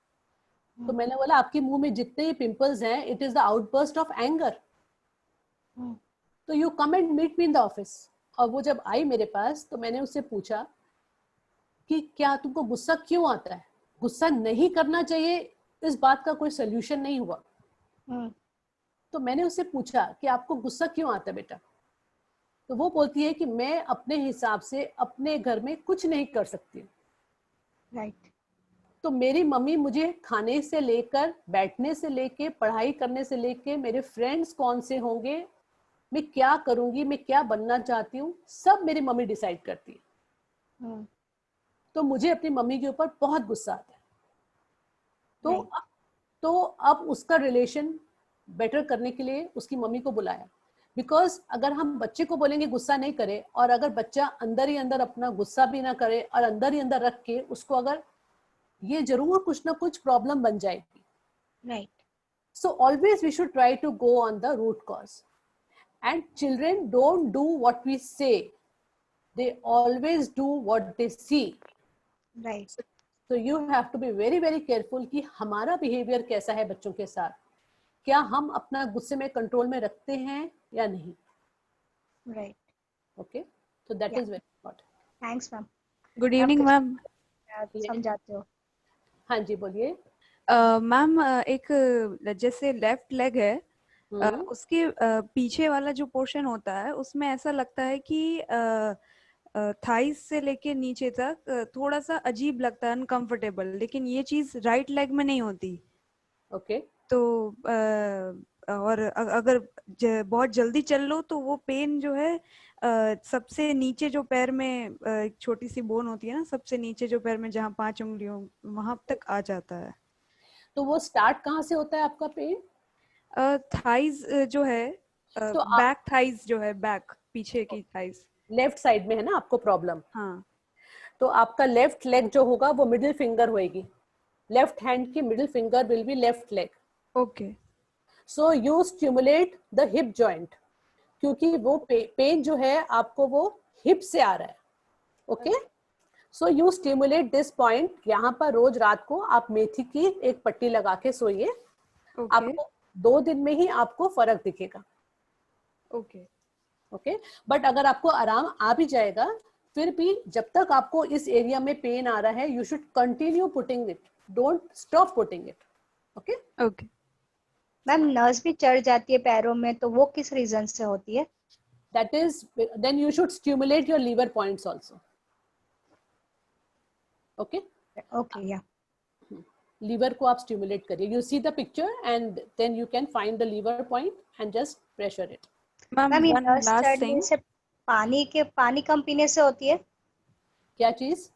तो मैंने बोला आपके मुंह में जितने पिंपल्स हैं, it is the outburst of anger. तो you come and meet me in the office. और वो जब आई मेरे पास तो मैंने उससे पूछा कि क्या तुमको गुस्सा क्यों आता है? गुस्सा नहीं करना चाहिए इस बात का कोई सोल्यूशन नहीं हुआ। हम्म, तो मैंने उससे पूछा कि आपको गुस्सा क्यों आता है बेटा? तो वो बोलती है कि मैं अपने हिसाब से अपने घर में कुछ नहीं कर सकती। राइट। तो मेरी मम्मी मुझे खाने से लेकर, बैठने से लेके, पढ़ाई करने से लेके, मेरे फ्रेंड्स कौन से होंगे, मैं क्या करूंगी, मैं क्या बनना चाहती हूँ, सब मेरी मम्मी डिसाइड करती है। हम्म, तो मुझे अपनी मम्मी के ऊपर बहुत गुस्सा आता है। तो Right. तो अब उसका रिलेशन बेटर करने के लिए उसकी मम्मी को बुलाया। बिकॉज अगर हम बच्चे को बोलेंगे गुस्सा नहीं करे, और अगर बच्चा अंदर ही अंदर अपना गुस्सा भी ना करे और अंदर ही अंदर रख के उसको, अगर ये जरूर कुछ ना कुछ प्रॉब्लम बन जाएगी। Right. So always we should try to go on the root cause. And children don't do what we say. They always do what they see. Right. So you have to be very very careful कि हमारा behavior कैसा है बच्चों के साथ, क्या हम अपना गुस्से में कंट्रोल में रखते हैं या नहीं। Right. Okay, so that Yeah. is very important. Thanks, ma'am. Good evening ma'am. समझाते हो। हाँ जी बोलिए। मैम एक जैसे लेफ्ट लेग है, उसके पीछे वाला जो पोर्शन होता है उसमें ऐसा लगता है कि थाइस से लेके नीचे तक थोड़ा सा अजीब लगता है, अनकंफर्टेबल, लेकिन ये चीज राइट लेग में नहीं होती। ओके तो और अगर बहुत जल्दी चल लो तो वो पेन जो है सबसे नीचे जो पैर में एक छोटी सी बोन होती है ना, सबसे नीचे जो पैर में जहाँ 5 उंगलियों वहां तक आ जाता है। तो वो स्टार्ट कहाँ से होता है आपका पेन? थाइज जो है, तो आप बैक थाइज जो है, बैक पीछे की थाइज। लेफ्ट साइड में है ना आपको प्रॉब्लम? हाँ। तो आपका लेफ्ट लेग जो होगा वो मिडिल फिंगर होएगी। लेफ्ट हैंड की middle finger will be left leg. Okay. So you stimulate the hip joint, क्योंकि वो पेन जो है आपको वो हिप से आ रहा है। Okay, so you stimulate this point. यहाँ पर रोज रात को आप मेथी की एक पट्टी लगा के सोइए। ओके। आपको 2 दिन में ही आपको फर्क दिखेगा। ओके। ओके, बट अगर आपको आराम आ भी जाएगा, फिर भी जब तक आपको इस एरिया में पेन आ रहा है, you should continue putting it, don't stop putting it. Okay okay. Ma'am nerves भी चढ़ जाती है पैरों में, तो वो किस रीजन से होती है? that is, then you should stimulate your lever points also. Okay, okay, या लीवर को आप स्टिमुलेट करिए। You see the picture and then you can find the liver point and just pressure it. Ma'am ये one nerves last चढ़ने thing. से पानी कम पीने से होती है? क्या चीज?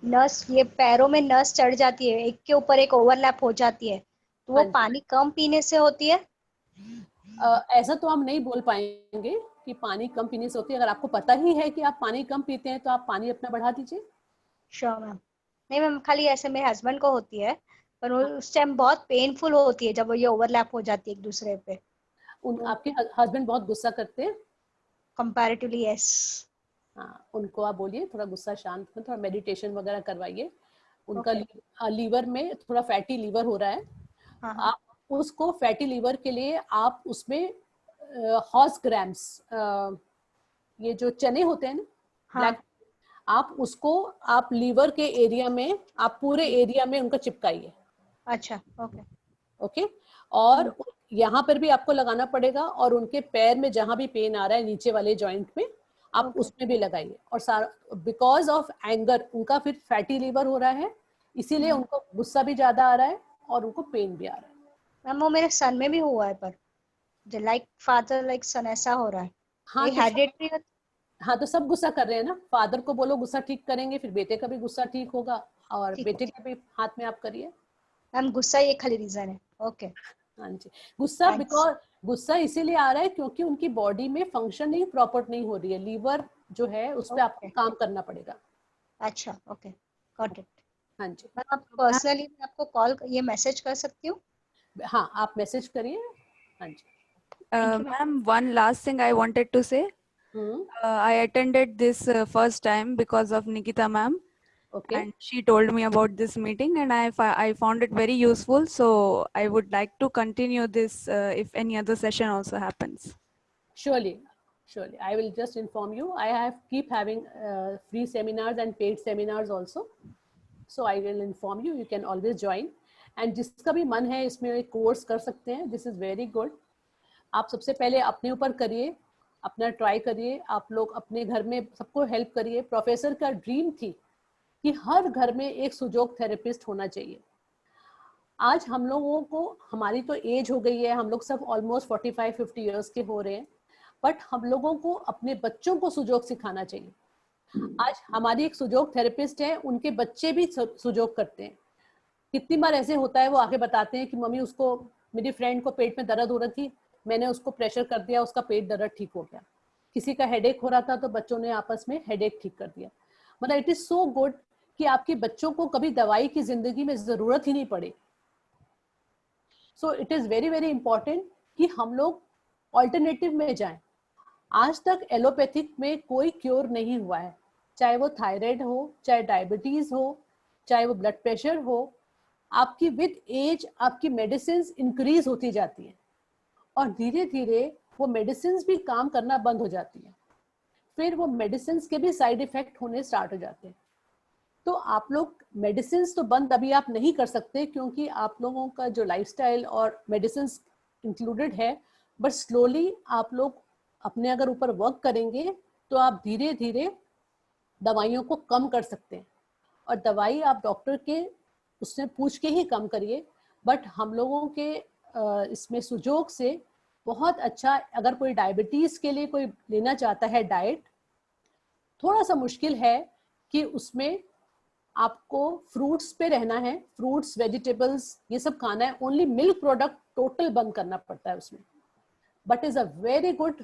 नर्व्स, ये पैरों में नर्व्स चढ़ जाती है, एक के ऊपर एक ओवरलैप हो जाती है, तो वो हाँ जी। पानी कम पीने से होती है? ऐसा तो हम नहीं बोल पाएंगे कि पानी कम पीने से होती है। अगर आपको पता ही है कि आप पानी कम पीते हैं तो आप पानी अपना बढ़ा दीजिए। Sure ma'am. नहीं मैम, खाली ऐसे मेरे हस्बैंड को होती है, पर वो उस टाइम बहुत पेनफुल होती है जब वो ये ओवरलैप हो जाती है एक दूसरे पे। आपके हस्बैंड बहुत गुस्सा करते हैं? Comparatively yes. हाँ, उनको आप बोलिए थोड़ा गुस्सा शांत कर, थोड़ा मेडिटेशन वगैरह करवाइए। उनका लीवर में थोड़ा फैटी लीवर हो रहा है। हाँ, आप उसको फैटी लीवर के लिए आप उसमें हॉर्स ग्राम्स, ये जो चने होते हैं ना, हाँ। ब्लैक, आप उसको आप लीवर के एरिया में, आप पूरे एरिया में उनको चिपकाइए। अच्छा, ओके। ओके, और यहाँ पर भी आपको लगाना पड़ेगा, और उनके पैर में जहां भी पेन आ रहा है नीचे वाले जॉइंट में, आप Okay. उसमें भी लगाइए। और सारा बिकॉज ऑफ एंगर, उनका फिर फैटी लीवर हो रहा है, इसीलिए उनको गुस्सा भी ज्यादा आ रहा है और उनको पेन भी आ रहा है। मैम वो मेरे सन में भी हुआ है, पर लाइक फादर लाइक सन ऐसा हो रहा है। हाँ ये तो हेरिडिटरी? हाँ तो सब गुस्सा कर रहे हैं ना। फादर को बोलो गुस्सा ठीक करेंगे, फिर बेटे का भी गुस्सा ठीक होगा, और ठीक बेटे के भी हाथ में आप करिए। मैम गुस्सा ये खाली रीजन है? ओके। हाँ जी, गुस्सा Thanks. बिकॉज गुस्सा इसीलिए आ रहा है क्योंकि उनकी बॉडी में फंक्शनिंग प्रॉपर नहीं हो रही है। लीवर जो है उस पर आपको Okay. काम करना पड़ेगा। अच्छा, ओके, गॉट इट। हाँ जी, मैम आप पर्सनली आपको कॉल ये मैसेज कर सकती हूँ? हाँ आप मैसेज करिए। हाँ जी। Ma'am, one last thing I wanted to say. I attended this first time because of Nikita ma'am, okay, and she told me about this meeting, and I found it very useful. So I would like to continue this if any other session also happens. surely I will just inform you. I have keep having free seminars and paid seminars also, so I will inform you. You can always join. And जिसका भी मन है इसमें एक course कर सकते हैं, this is very good. आप सबसे पहले अपने ऊपर करिए, अपना ट्राई करिए, आप लोग अपने घर में सबको हेल्प करिए। प्रोफेसर का ड्रीम थी कि हर घर में एक सुजोग थेरेपिस्ट होना चाहिए। आज हम लोगों को, हमारी तो एज हो गई है, हम लोग सब ऑलमोस्ट 45-50 ईयर्स के हो रहे हैं, बट हम लोगों को अपने बच्चों को सुजोग सिखाना चाहिए। आज हमारी एक सुजोग थेरेपिस्ट है, उनके बच्चे भी सुजोग करते हैं। कितनी बार ऐसे होता है, वो आके बताते हैं कि मम्मी उसको, मेरी फ्रेंड को पेट में दर्द हो रही थी, मैंने उसको प्रेशर कर दिया, उसका पेट दर्द ठीक हो गया। किसी का हेडेक हो रहा था तो बच्चों ने आपस में हेडेक ठीक कर दिया। मतलब इट इज सो गुड कि आपके बच्चों को कभी दवाई की जिंदगी में जरूरत ही नहीं पड़े। So it is very very important कि हम लोग ऑल्टरनेटिव में जाएं। आज तक एलोपैथिक में कोई क्योर नहीं हुआ है, चाहे वो थायराइड हो, चाहे डायबिटीज हो, चाहे वो ब्लड प्रेशर हो। आपकी विद एज आपकी मेडिसिन इंक्रीज होती जाती है और धीरे धीरे वो मेडिसिन भी काम करना बंद हो जाती है, फिर वो मेडिसिन के भी साइड इफेक्ट होने स्टार्ट हो जाते हैं। तो आप लोग मेडिसिन तो बंद अभी आप नहीं कर सकते, क्योंकि आप लोगों का जो लाइफस्टाइल और मेडिसिन इंक्लूडेड है, बट स्लोली आप लोग अपने अगर ऊपर वर्क करेंगे तो आप धीरे धीरे दवाइयों को कम कर सकते हैं। और दवाई आप डॉक्टर के उससे पूछ के ही कम करिए, बट हम लोगों के इसमें सुजोग से बहुत अच्छा, अगर कोई डायबिटीज के लिए कोई लेना चाहता है डाइट, थोड़ा सा मुश्किल है कि उसमें आपको फ्रूट्स पे रहना है, फ्रूट्स वेजिटेबल्स ये सब खाना है, ओनली मिल्क प्रोडक्ट टोटल बंद करना पड़ता है उसमें। But is a very good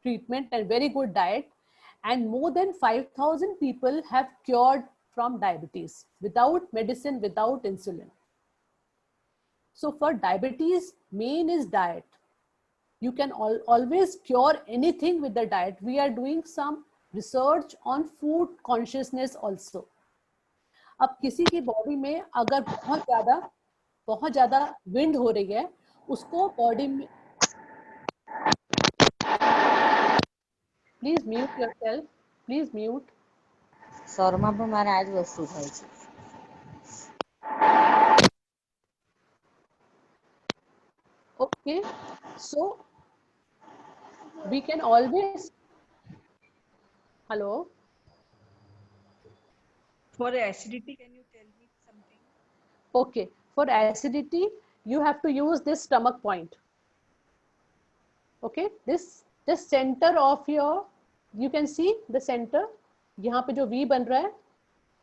treatment and very good diet, and more than 5000 people have cured from diabetes without medicine, without insulin. So for diabetes, main is diet. You can always cure anything with the diet. We are doing some research on food consciousness also. अब किसी की body में अगर बहुत ज्यादा wind हो रही है, उसको बॉडी में, please mute yourself, please mute. શોરમાં પણ મારે આ જ વસ્તુ થાય છે. Okay, so we can always, hello, For acidity, can you tell me something? okay, for acidity you have to use this stomach point. Okay, this center of your, you can see the center, यहाँ पे जो V बन रहा है,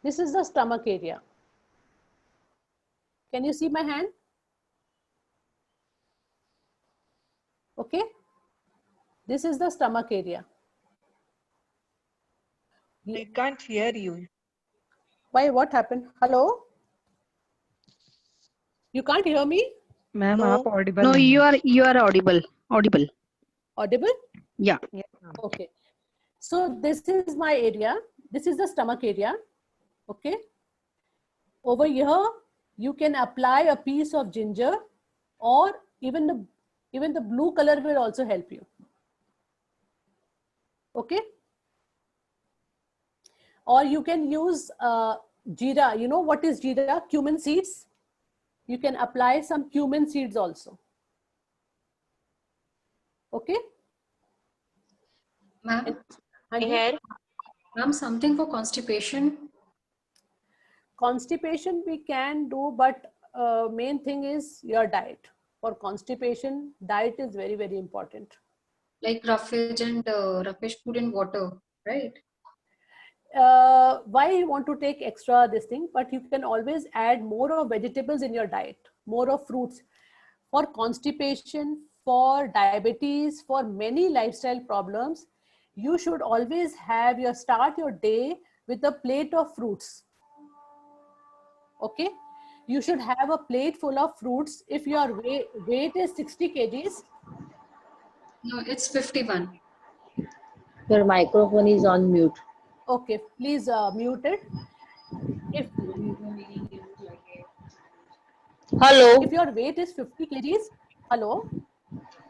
this is the stomach area. Can you see my hand? Okay, this is the stomach area. I can't hear you. Why, what happened? Hello, you can't hear me? Ma'am No. आप Audible No, नहीं हैं। you are audible. Audible? Yeah. Okay, so this is my area, this is the stomach area. Okay, over here you can apply a piece of ginger, or even the blue color will also help you. Okay, or you can use jeera. You know what is jeera? Cumin seeds. You can apply some cumin seeds also. Okay. Ma'am, हाँ जी। Here. ma'am, something for constipation. Constipation we can do, but main thing is your diet. For constipation, diet is very very important. Like roughage and roughage food and water, right? Why you want to take extra this thing, but you can always add more of vegetables in your diet, more of fruits. For constipation, for diabetes, for many lifestyle problems, you should always have start your day with a plate of fruits. Okay, you should have a plate full of fruits. If your weight is 60 kgs. No, it's 51. Your microphone is on mute. Okay, please mute it. Hello. If your weight is 50 kgs, hello,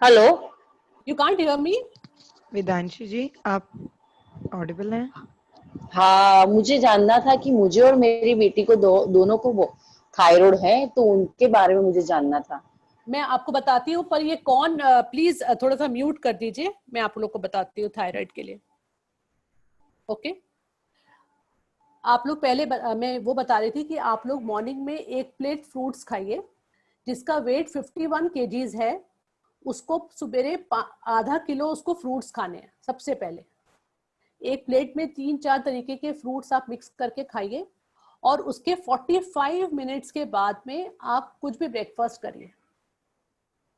Hello. you can't hear me? विदांशी जी आप Audible हैं? हाँ, मुझे जानना था कि मुझे और मेरी बेटी को दोनों को थायराइड है, तो उनके बारे में मुझे जानना था। मैं आपको बताती हूँ, पर ये कौन, प्लीज थोड़ा सा म्यूट कर दीजिए, मैं आप लोग को बताती हूँ थायराइड के लिए। ओके, आप लोग पहले मैं वो बता रही थी कि आप लोग मॉर्निंग में 1 प्लेट फ्रूट्स खाइए जिसका वेट 51 kgs है। उसको सुबेरे आधा किलो उसको फ्रूट्स खाने हैं सबसे पहले। 1 प्लेट में 3-4 तरीके के फ्रूट्स आप मिक्स करके खाइए और उसके 45 मिनट्स के बाद में आप कुछ भी ब्रेकफास्ट करिए।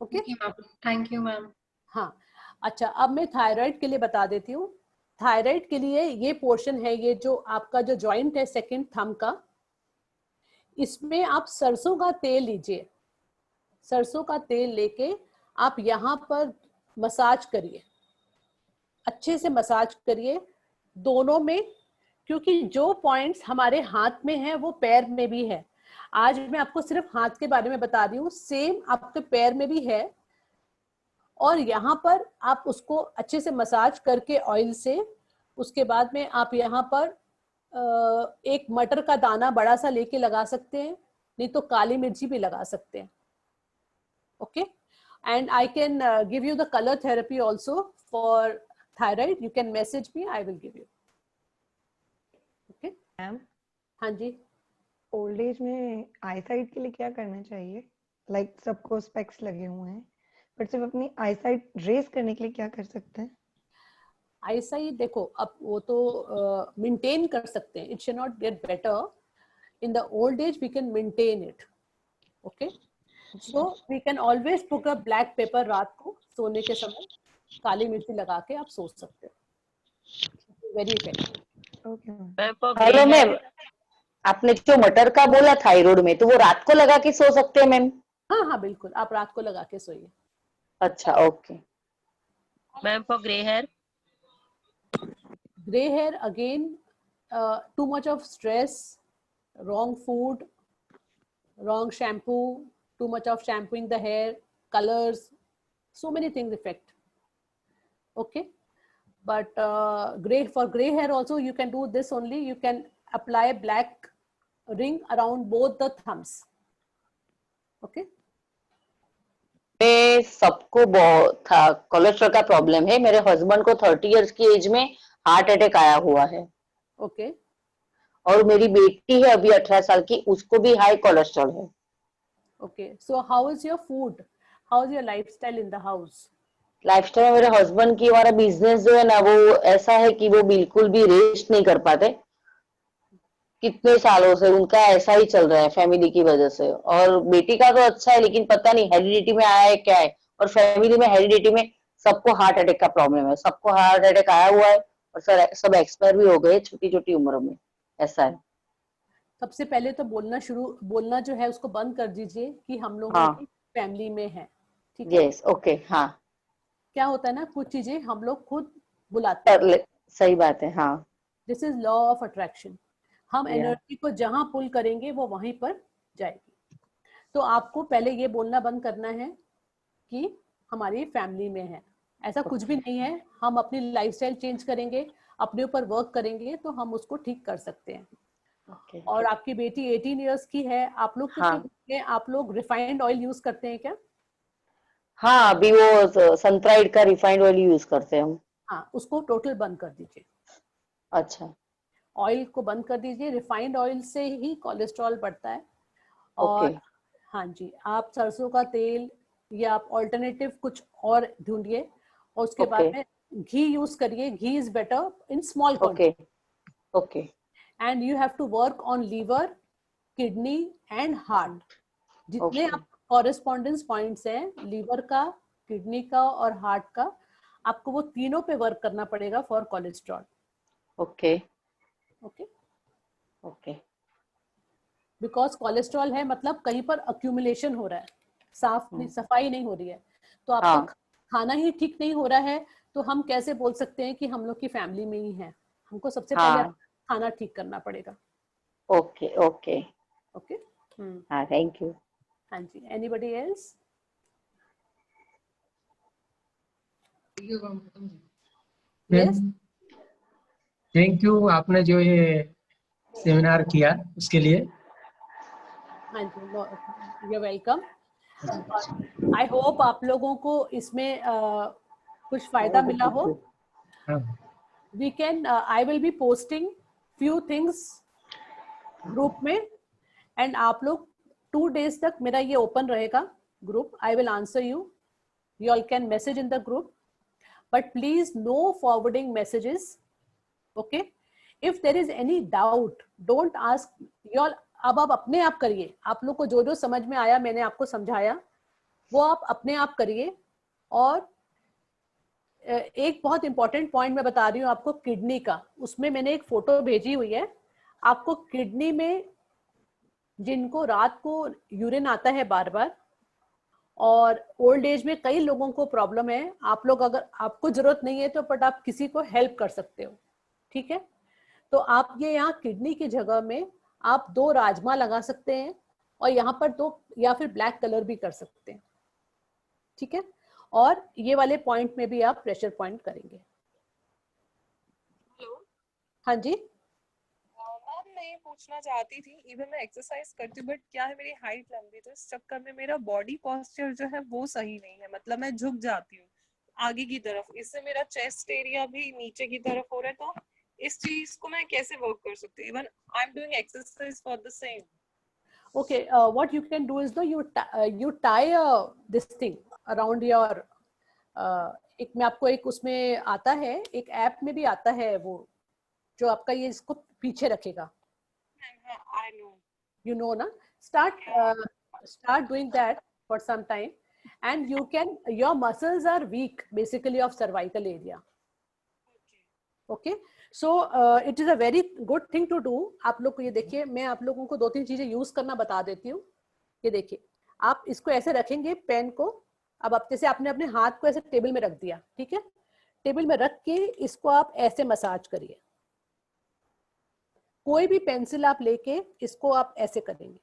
Okay, thank you ma'am. हाँ, अच्छा, अब मैं थायराइड के लिए बता देती हूँ। थायराइड के लिए ये पोर्शन है, ये जो आपका जो जॉइंट है सेकंड थंब का, इसमें आप सरसों का तेल लीजिए। सरसों का तेल लेके आप यहाँ पर मसाज करिए, अच्छे से मसाज करिए दोनों में, क्योंकि जो पॉइंट्स हमारे हाथ में है वो पैर में भी है। आज मैं आपको सिर्फ हाथ के बारे में बता रही हूँ, सेम आपके पैर में भी है। और यहाँ पर आप उसको अच्छे से मसाज करके ऑयल से, उसके बाद में आप यहाँ पर एक मटर का दाना बड़ा सा लेके लगा सकते हैं, नहीं तो काली मिर्ची भी लगा सकते हैं। Okay, and I can give you the colour therapy also for thyroid. You can message me, I will give you. Okay ma'am, हाँ जी, ओल्ड एज में आईसाइट के लिए क्या करना चाहिए? लाइक सबको स्पेक्स लगे हुए हैं, बट सिर्फ अपनी आईसाइट रेस करने के लिए क्या कर सकते हैं? आईसाइट देखो, अब वो तो मेंटेन कर सकते हैं, it should not get better. In the old age we can maintain it. Okay, so we can always put a black paper, रात को सोने के समय काली मिर्ची लगा के आप सो सकते हो, very effective. Okay ma'am. Ma'am for hello ma'am, आपने जो मटर का बोला थायराइड में, तो वो रात को लगा के सो सकते हैं मैम? हाँ हाँ बिल्कुल, आप रात को लगा के सोइए। अच्छा, okay. Ma'am for grey hair? Gray hair again, too much of stress, wrong food, wrong shampoo, too much of shampooing the hair, colors, so many things affect. Okay, but for gray hair also you can do this only. You can apply a black ring around both the thumbs. Okay. मैं सबको बहुत था cholesterol का problem है। मेरे husband को 30 years की as में हार्ट अटैक आया हुआ है। ओके, और मेरी बेटी है अभी 18 साल की, उसको भी हाई कोलेस्ट्रॉल है। Okay, so how is your food, how is your lifestyle in the house? Lifestyle मेरे हस्बैंड की, हमारा बिजनेस जो है ना वो ऐसा है कि वो बिल्कुल भी रेस्ट नहीं कर पाते। कितने सालों से उनका ऐसा ही चल रहा है फैमिली की वजह से। और बेटी का तो अच्छा है, लेकिन पता नहीं हेरिडिटी में आया है क्या है। और फैमिली में हेरिडिटी में सबको हार्ट अटैक का प्रॉब्लम है, सबको हार्ट अटैक आया हुआ है और सब एक्सपायर भी हो गए छोटी छोटी उम्र में, ऐसा है। सबसे पहले तो बोलना जो है उसको बंद कर दीजिए कि हम लोग हाँ, फैमिली में है, ठीक है? यस, ओके, हाँ, क्या होता है ना, कुछ चीजें हम लोग खुद बुलाते हैं। सही बात है, हाँ। This is law of attraction. हम एनर्जी को जहां पुल करेंगे वो वहीं पर जाएगी। तो आपको पहले ये बोलना बंद करना है कि हमारी फैमिली में है, ऐसा कुछ भी नहीं है। हम अपनी लाइफस्टाइल चेंज करेंगे, अपने ऊपर वर्क करेंगे तो हम उसको ठीक कर सकते हैं। और आपकी बेटी 18 इयर्स की है, आप लोग आप लोग रिफाइंड ऑयल यूज करते हैं क्या? हाँ, अभी वो सनफ्राइड का रिफाइंड ऑयल यूज करते हैं हम। हाँ, उसको टोटल बंद कर दीजिए। अच्छा, ऑयल को बंद कर दीजिए। रिफाइंड ऑयल से ही कोलेस्ट्रॉल बढ़ता है। और हाँ जी, आप सरसों का तेल या आप ऑल्टरनेटिव कुछ और ढूंढिए और उसके बाद में घी यूज करिए। Ghee is better in small quantity. Okay, and you have to work on liver, kidney and heart. जितने आप कॉरेस्पॉन्डेंस पॉइंट्स हैं लीवर का, किडनी का और हार्ट का, आपको वो तीनों पे वर्क करना पड़ेगा for cholesterol. Okay, okay, okay. Because cholesterol है मतलब कहीं पर अक्यूमुलेशन हो रहा है, सफाई नहीं हो रही है। तो आपका खाना ही ठीक नहीं हो रहा है तो हम कैसे बोल सकते हैं कि हम लोग की फैमिली में ही है? हमको सबसे पहले खाना ठीक करना पड़ेगा। ओके, ओके, ओके, हाँ, थैंक यू। हाँ जी, anybody else? Yes, thank you, आपने जो ये सेमिनार किया उसके लिए। हाँ जी, you're welcome. आई होप आप लोगों को इसमें कुछ फायदा मिला हो. We can I will be posting few things group में, एंड आप लोग 2 days तक मेरा ये ओपन रहेगा group. I will answer you. You all can message in the group, but please no forwarding messages. Okay? If there is any doubt, don't ask. You all अब आप अपने आप करिए. आप लोग को जो जो समझ में आया मैंने आपको समझाया, वो आप अपने आप करिए. और एक बहुत इंपॉर्टेंट पॉइंट मैं बता रही हूँ आपको किडनी का. उसमें मैंने एक फोटो भेजी हुई है. आपको किडनी में जिनको रात को यूरिन आता है बार बार, और ओल्ड एज में कई लोगों को प्रॉब्लम है, आप लोग अगर आपको जरूरत नहीं है तो बट आप किसी को हेल्प कर सकते हो. ठीक है? तो आप ये यहाँ किडनी की जगह में आप 2 राजमा लगा सकते हैं, और यहाँ पर 2 या फिर ब्लैक कलर भी कर सकते हैं. ठीक है? और ये वाले पॉइंट में भी आप प्रेशर पॉइंट करेंगे. हेलो. हाँ जी. मैम मैं ये पूछना चाहती थी, इवन मैं एक्सरसाइज करती हूँ बट क्या है मेरी हाइट लंबी, तो इस चक्कर में मेरा बॉडी पोस्चर जो है वो सही नहीं है. मतलब मैं झुक जाती हूँ आगे की तरफ, इससे मेरा चेस्ट एरिया भी नीचे की तरफ हो रहा है. तो इस चीज को मैं कैसे वर्क कर सकती हूँ? Even I am doing exercise for the same. Okay, what you can do is though you tie this thing around your एक मैं आपको एक उसमें आता है, एक ऐप में भी आता है वो जो आपका ये इसको पीछे रखेगा. I know. You know ना? Start doing that for some time, and you can, your muscles are weak basically of cervical area. Okay, so it is a very good thing to do. आप लोग को ये देखिए, मैं आप लोगों को 2-3 चीजें यूज करना बता देती हूँ. ये देखिए, आप इसको ऐसे रखेंगे पेन को. अब आप जैसे आपने अपने हाथ को ऐसे टेबल में रख दिया, ठीक है? टेबल में रख के इसको आप ऐसे मसाज करिए. कोई भी पेंसिल आप लेके इसको आप ऐसे करेंगे.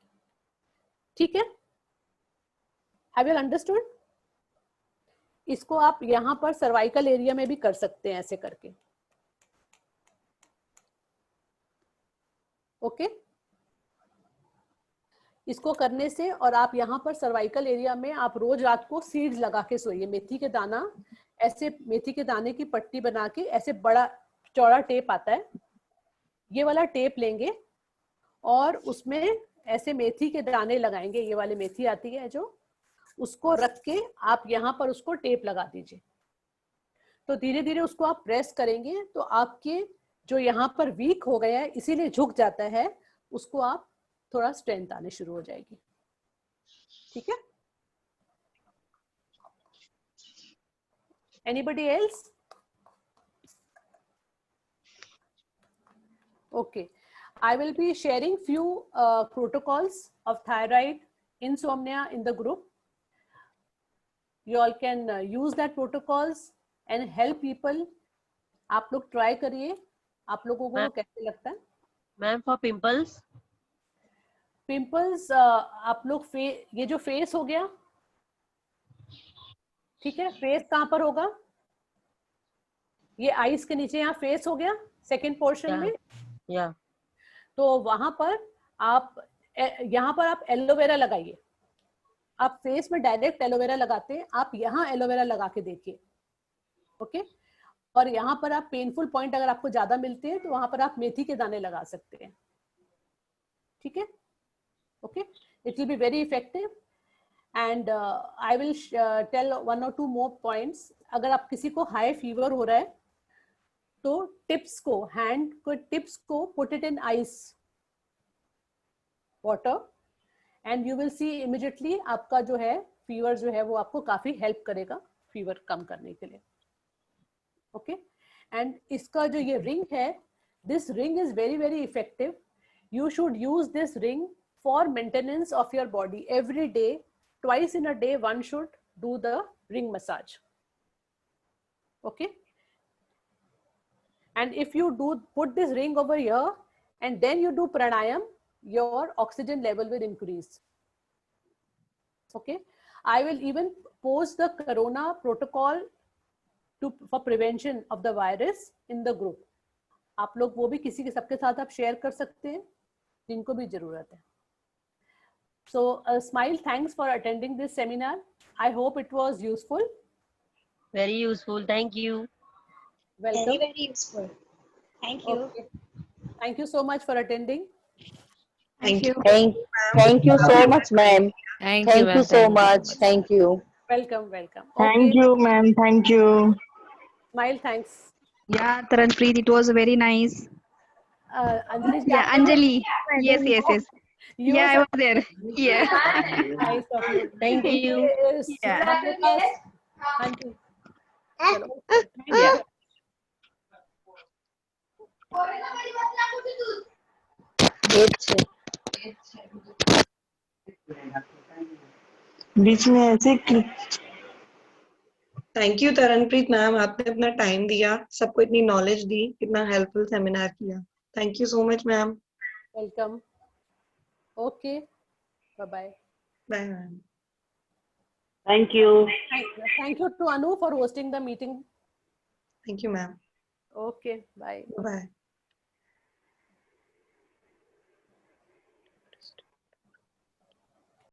ठीक है? Have you understood? इसको आप यहाँ पर सर्वाइकल एरिया में भी कर सकते हैं ऐसे करके. ओके? इसको करने से, और आप यहाँ पर सर्वाइकल एरिया में आप रोज रात को सीड्स लगा के सोइए. मेथी के दाना, ऐसे मेथी के दाने की पट्टी बना के, ऐसे बड़ा चौड़ा टेप आता है, ये वाला टेप लेंगे और उसमें ऐसे मेथी के दाने लगाएंगे. ये वाली मेथी आती है जो, उसको रख के आप यहाँ पर उसको टेप लगा दीजिए. तो धीरे धीरे उसको आप प्रेस करेंगे तो आपके जो यहाँ पर वीक हो गया है, इसीलिए झुक जाता है, उसको आप थोड़ा स्ट्रेंथ आने शुरू हो जाएगी. ठीक है? Anybody else? Okay, I will be sharing few protocols of thyroid insomnia in the group. You all can use that protocols and help people. आप लोग try करिए. आप लोगों को कैसे लगता है? Ma'am for pimples. पिंपल्स आप लोग ये जो फेस हो गया, ठीक है? फेस कहाँ पर होगा? ये आईज के नीचे यहाँ फेस हो गया, सेकेंड पोर्शन में. या तो वहां पर आप यहाँ पर आप एलोवेरा लगाइए. आप फेस में डायरेक्ट एलोवेरा लगाते हैं, आप यहाँ एलोवेरा लगा के देखिए. ओके? और यहाँ पर आप पेनफुल पॉइंट अगर आपको ज्यादा मिलते हैं तो वहां पर आप मेथी के दाने लगा सकते हैं. ठीक है? Okay, it will be very effective. And I will tell 1 or 2 more points. अगर आप किसी को हाई फीवर हो रहा है तो टिप्स को, हैंड को टिप्स को put it in ice water and you will see immediately आपका जो है फीवर जो है वो आपको काफी हेल्प करेगा फीवर कम करने के लिए. ओके? एंड इसका जो ये रिंग है, this ring is very very effective. You should use this ring for maintenance of your body every day. Twice in a day one should do the ring massage. Okay? And if you do put this ring over here and then you do pranayam, your oxygen level will increase. Okay? I will even post the corona protocol for prevention of the virus in the group. आप लोग वो भी किसी के सबके साथ आप share कर सकते हैं जिनको भी जरूरत है. So, Smile, thanks for attending this seminar. I hope it was useful. Very useful. Thank you. Welcome. Very, very useful. Thank you. Okay. Thank you so much for attending. Thank you. Thank you so much, ma'am. Thank you, Thank you ma'am. so Thank you so much. much. Thank you. Welcome, welcome. Thank Okay. you, ma'am. Thank you. Smile, thanks. Yeah, Taranpreet, it was very nice. Anjali, Yeah, Anjali. Yes, yes, Oh, yes. you Yeah, I said- was there. Yeah. Nice of you. Thank you. Yes, Yeah. आपके पास- हाँ जी। चलो, thank you. Yeah. बीच में ऐसे thank you Taranpreet ma'am, आपने अपना time दिया, सबको इतनी नॉलेज दी, कितना हेल्पफुल सेमिनार किया. Thank you so much ma'am. Welcome. Okay. Bye bye. Bye ma'am. Thank you. Thank you to Anu for hosting the meeting. Thank you ma'am. Okay. Bye. Bye.